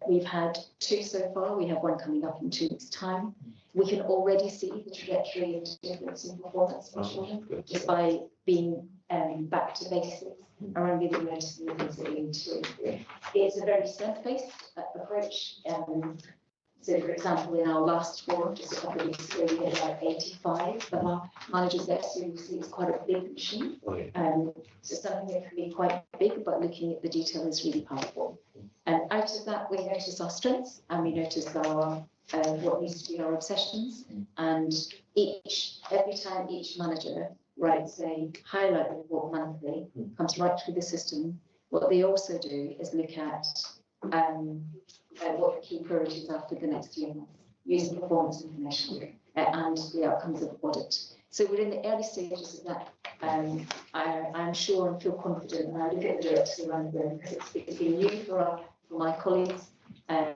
We've had 2 so far. We have one coming up in 2 weeks' time. We can already see the trajectory of difference in performance for children just by being back to basics around really noticing the things that we need to do. It's a very strength-based approach. So, for example, in our last forum, just a couple of weeks ago, we had about 85 of our managers there, so you see it's quite a big machine. So something that can be quite big, but looking at the detail is really powerful. And out of that, we notice our strengths and we notice our what needs to be our obsessions. And every time each manager writes a highlight report monthly, comes right through the system, what they also do is look at what the key priorities are for the next 3 months, using performance information and the outcomes of the audit. So we're in the early stages of that. I'm sure and feel confident, and I look at the directors around the room because it's been new for my colleagues, and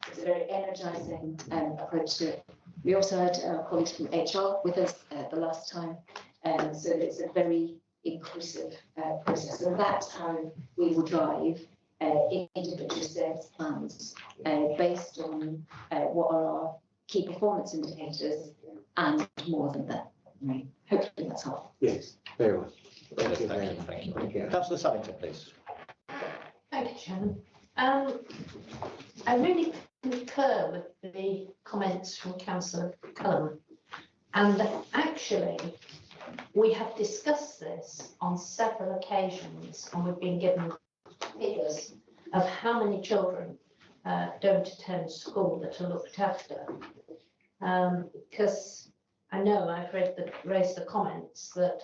it's a very energising approach to it. We also had our colleagues from HR with us the last time, so it's a very inclusive process, and that's how we will drive individual service plans based on what are our key performance indicators and more than that. Right. Hopefully that's helpful. Yes, very well. Thank you. Councillor Savington, please. Thank you, Chairman. I really concur with the comments from Councillor Cullen, and actually we have discussed this on several occasions, and we've been given figures of how many children don't attend school that are looked after. Because I know I've raised the comments that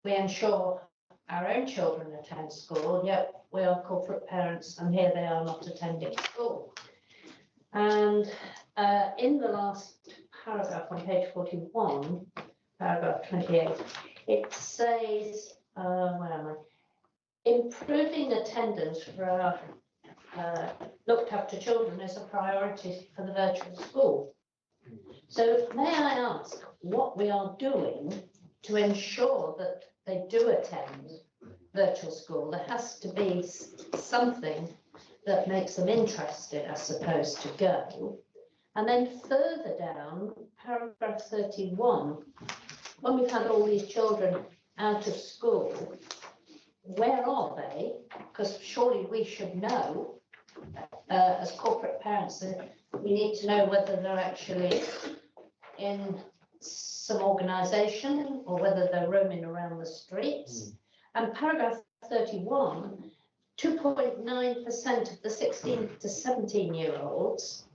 we ensure our own children attend school, yet we are corporate parents and here they are not attending school. And in the last paragraph on page 41, paragraph 28, it says, where am I? Improving attendance for our looked after children is a priority for the virtual school. So may I ask what we are doing to ensure that they do attend virtual school? There has to be something that makes them interested, I suppose, to go. And then further down, paragraph 31, when we've had all these children out of school, where are they? Because surely we should know, as corporate parents, that we need to know whether they're actually in some organisation or whether they're roaming around the streets. And paragraph 31, 2.9% of the 16 to 17-year-olds,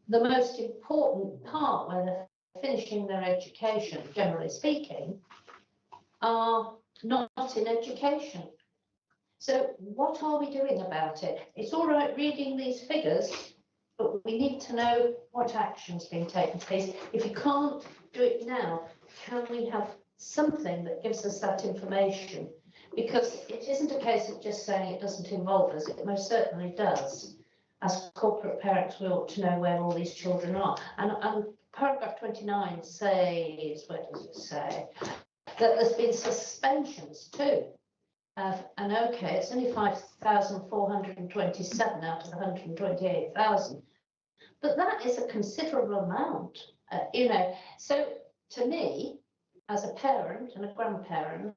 the most important part when they're finishing their education, generally speaking, are not in education. So what are we doing about it? It's all right reading these figures, but we need to know what action's been taken, please. If you can't do it now, can we have something that gives us that information? Because it isn't a case of just saying it doesn't involve us, it most certainly does. As corporate parents, we ought to know where all these children are. And paragraph 29 says, where does it say? That there's been suspensions too. And okay, it's only 5,427 out of 128,000. But that is a considerable amount, you know. So to me, as a parent and a grandparent,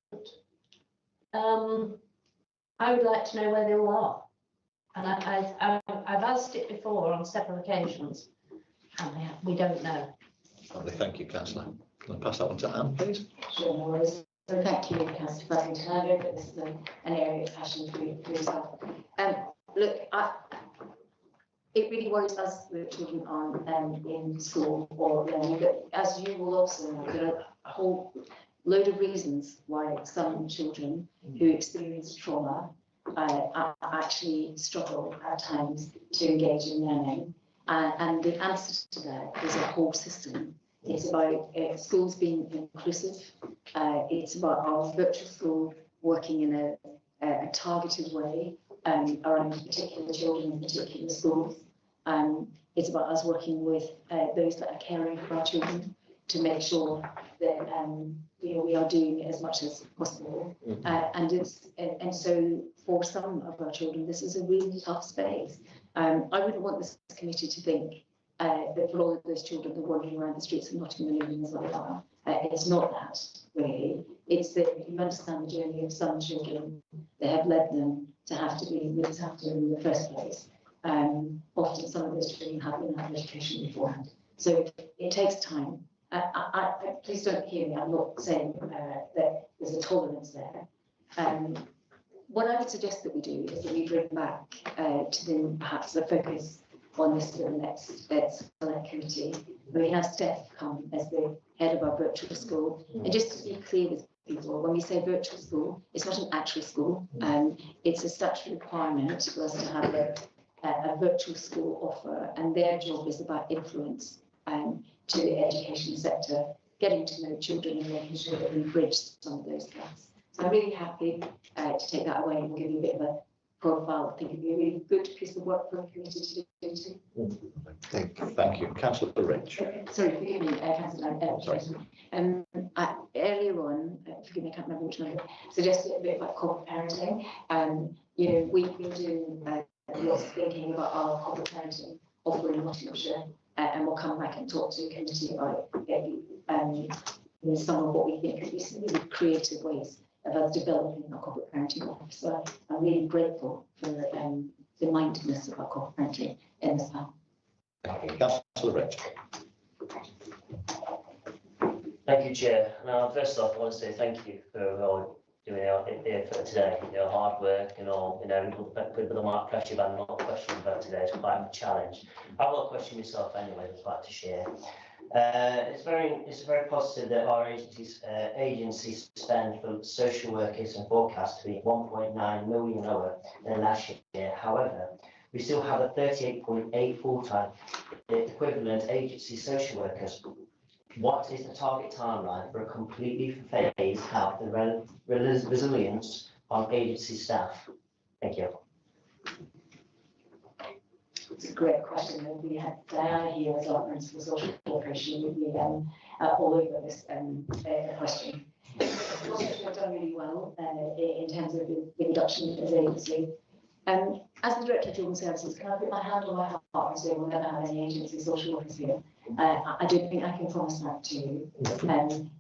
I would like to know where they all are. And I've asked it before on several occasions, and we don't know. Lovely, thank you, Councillor. Can I pass that one to Anne, please? Sure, no worries. So thank you, Councillor Farrington. I know that this is an area of passion for yourself. Look, it really worries us that children aren't in school or learning, but as you will also know, there are a whole load of reasons why some children who experience trauma actually struggle at times to engage in learning. And the answer to that is a whole system. It's about schools being inclusive. It's about our virtual school working in a targeted way around particular children in particular schools. It's about us working with those that are caring for our children to make sure that we are doing as much as possible. And so for some of our children, this is a really tough space. I wouldn't want this committee to think that for all of those children that are wandering around the streets of Nottingham and things like that. It's not that, really. It's that you understand the journey of some children that have led them to have to be looked after in the first place. Often some of those children have been out of education beforehand. So it takes time. Please don't hear me, I'm not saying that there's a tolerance there. What I would suggest that we do is that we bring back to them perhaps the focus on this for the next select committee. We have Steph come as the head of our virtual school. And just to be clear with people, when we say virtual school, it's not an actual school. It's a statutory requirement for us to have a virtual school offer, and their job is about influence to the education sector, getting to know children and making sure that we bridge some of those gaps. So I'm really happy to take that away and give you a bit of a profile. I think it'd be a really good piece of work for a committee to do too. Thank you. Councillor Rich. Sorry, forgive me, Councillor. Sorry. Earlier on, forgive me, I can't remember which number, suggested a bit about corporate parenting. We've been doing lots of thinking about our corporate parenting offer in Nottinghamshire, and we'll come back and talk to the committee about some of what we think could be some really creative ways of us developing our corporate parenting offer. So I'm really grateful for the mindedness of our corporate parenting in this panel. Thank you. Councillor Rich. Thank you, Chair. Now, first off, I want to say thank you for all doing the effort today, your hard work and all, put a bit of my pressure, but not question about today. It's quite a challenge. I've got a question myself anyway, I'd like to share. It's very positive that our agency spend for social workers and forecast to be 1.9 million lower than last year. However, we still have a 38.8 full-time equivalent agency social workers. What is the target timeline for a completely phased out the resilience on agency staff? Thank you. It's a great question, and we had Diana here as our principal social worker. She would be all over this question. We've done really well in terms of the reduction as agency. As the Director of Children's Services, can I put my hand on my heart and say we'll never have any agency social workers here? I don't think I can promise that to you.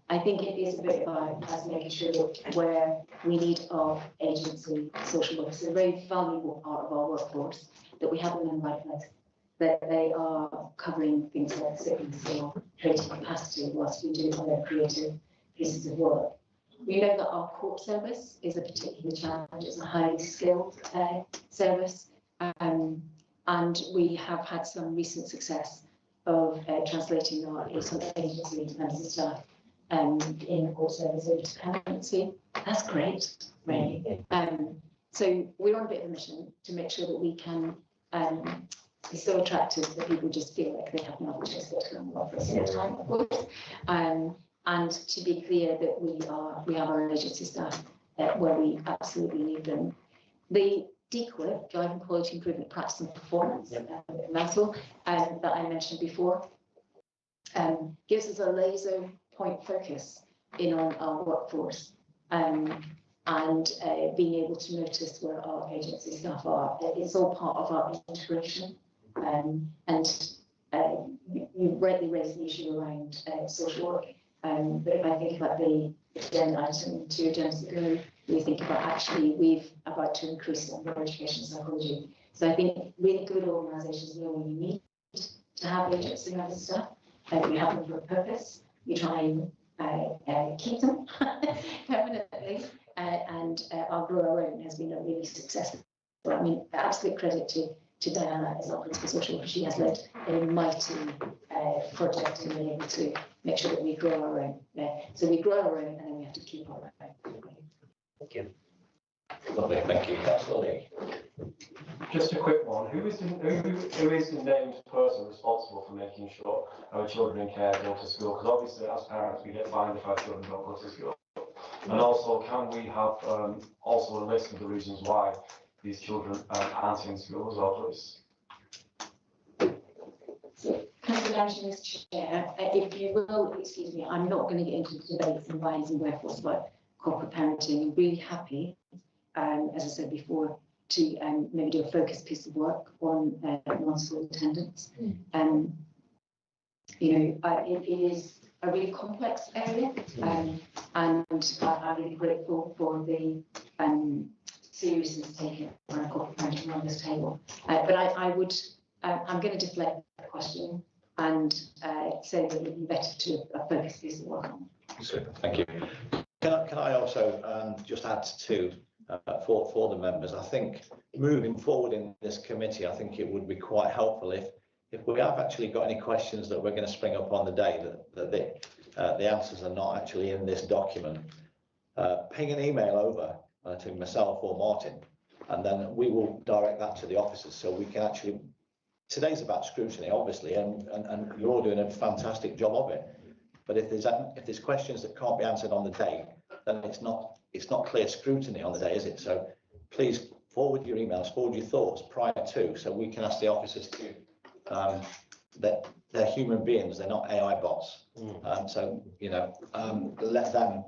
I think it is a bit about us making sure that where we need our agency social workers, a very valuable part of our workforce, that we have them in the right place, that they are covering things like sickness or creating capacity whilst we do other creative pieces of work. We know that our court service is a particular challenge. It's a highly skilled service, and we have had some recent success of translating our agency members of staff in the court service over to permanency. That's great, really. So we're on a bit of a mission to make sure that we can be so attractive that people just feel like they have no choice but to come and work for us at a time, of course. And to be clear that we have our agency staff where we absolutely need them. The DQUIP, Driving Quality Improvement Practice and Performance, mouthful, that I mentioned before, gives us a laser point focus in on our workforce and being able to notice where our agency staff are. It's all part of our integration. You rightly raised the issue around social work. But if I think about the agenda item 2 agendas ago, we think about actually we've about to increase on education psychology. So I think really good organisations know when you need to have agency member staff. We have them for a purpose. We try and keep them permanently. And our Grow Our Own has been a really successful. I mean, absolute credit to Diana as our principal social worker. She has led a mighty project in being able to make sure that we grow our own. So we grow our own, and then we have to keep our own. Thank you. Lovely, thank you. Councillor Lee. Just a quick one. Who is the named person responsible for making sure our children in care go to school? Because obviously, as parents, we get fined if our children don't go to school. And also, can we have also a list of the reasons why these children aren't in school as well, please? to mention this, Chair, if you will, excuse me, I'm not going to get into debates and whys and wherefores about corporate parenting. I'm really happy, as I said before, to maybe do a focused piece of work on non-school attendance. It is a really complex area, and I'm really grateful for the seriousness taken around corporate parenting on this table. But I'm going to deflect the question and say that it would be better to a focused piece of work on. Super, thank you. Can I also just add to for the members? I think moving forward in this committee, I think it would be quite helpful if we have actually got any questions that we're going to spring up on the day that the answers are not actually in this document. Ping an email over to myself or Martin, and then we will direct that to the officers so we can actually. Today's about scrutiny, obviously, and you're all doing a fantastic job of it. But if there's questions that can't be answered on the day, then it's not clear scrutiny on the day, is it? So please forward your emails, forward your thoughts prior to, so we can ask the officers to. That they're human beings, they're not AI bots. So let them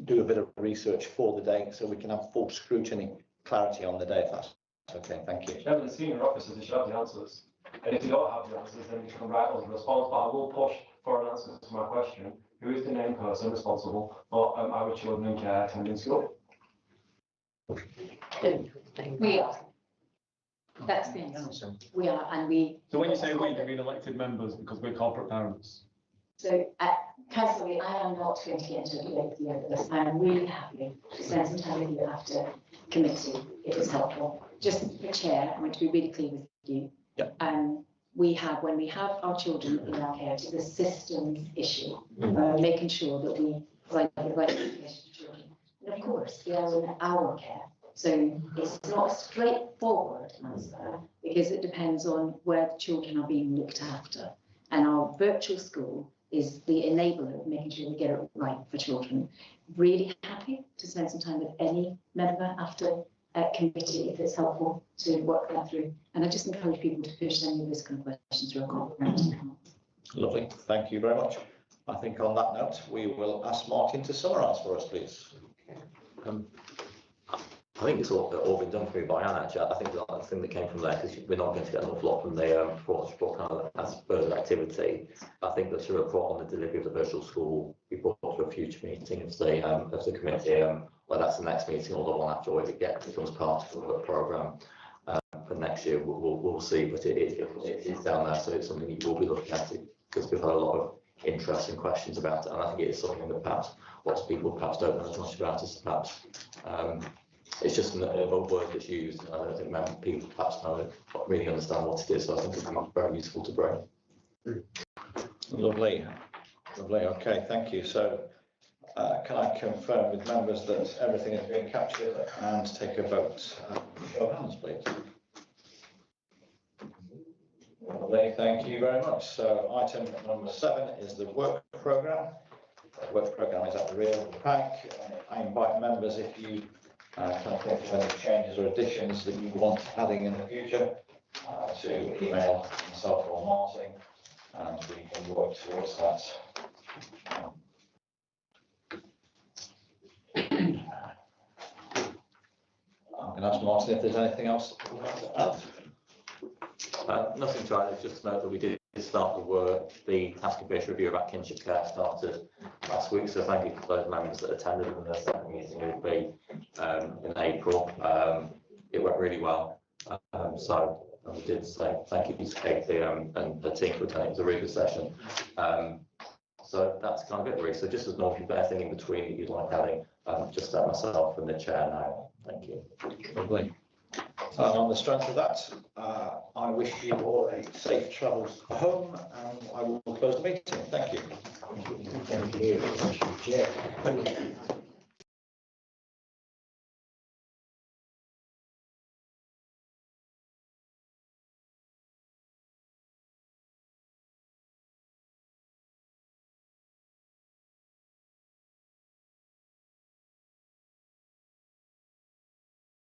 do a bit of research for the day, so we can have full scrutiny, clarity on the day. If that's okay, thank you. Chairman, the senior officers, they should have the answers. And if you don't have the answers, then you can write us a response. But I will push for an answer to my question: who is the named person responsible for our children in care attending school? We are. That's the answer. We are, and we. So when you say we, you mean elected members, because we're corporate parents. So, Councillor, I am not going to get into a debate with you over this. I am really happy to spend some time with you after committee, if it's helpful. Just the chair, I want to be really clear with you. Yep. When we have our children in our care, it is a systems issue. Making sure that we provide the right information to children. And of course, they are in our care. So it's not a straightforward answer because it depends on where the children are being looked after. And our virtual school is the enabler of making sure we get it right for children. Really happy to spend some time with any member after committee if it's helpful to work that through. And I just encourage people to push any of those kind of questions through a conference. Lovely, thank you very much. I think on that note, we will ask Martin to summarise for us, please. I think it's all been done for me by Anne, actually. I think the thing that came from there, because we're not going to get an awful lot from the performance report kind of as further activity. I think that to report on the delivery of the virtual school, we brought to a future meeting of the committee, whether that's the next meeting or the one after, where it becomes part of the work programme for next year. We'll see, but it is down there, so it's something you will be looking at it, because we've had a lot of interest and questions about it, and I think it is something that perhaps lots of people perhaps don't know as much about as perhaps. It's just a word that's used, and I don't think people perhaps really understand what it is, so I think it's very useful to bring. Lovely, okay, thank you. So can I confirm with members that everything has been captured and take a vote? Show of hands, please. Lovely, thank you very much. So item number 7 is the work programme. The work programme is at the rear of the pack. I invite members, if you can think of any changes or additions that you want adding in the future, to email myself or Martin, and we can work towards that. I'm going to ask Martin if there's anything else you'd like to add. Nothing to add, it's just to note that we did start the work. The task-based review about kinship care started last week, so thank you for those members that attended, and the second meeting will be in April. It went really well, so we did say thank you to Katie and the team for attending. It was a really good session. So that's kind of it, really. So just as normal, anything in between that you'd like adding, just myself and the chair now. Thank you. Lovely. And on the strength of that, I wish you all a safe travels home, and I will close the meeting. Thank you. Thank you.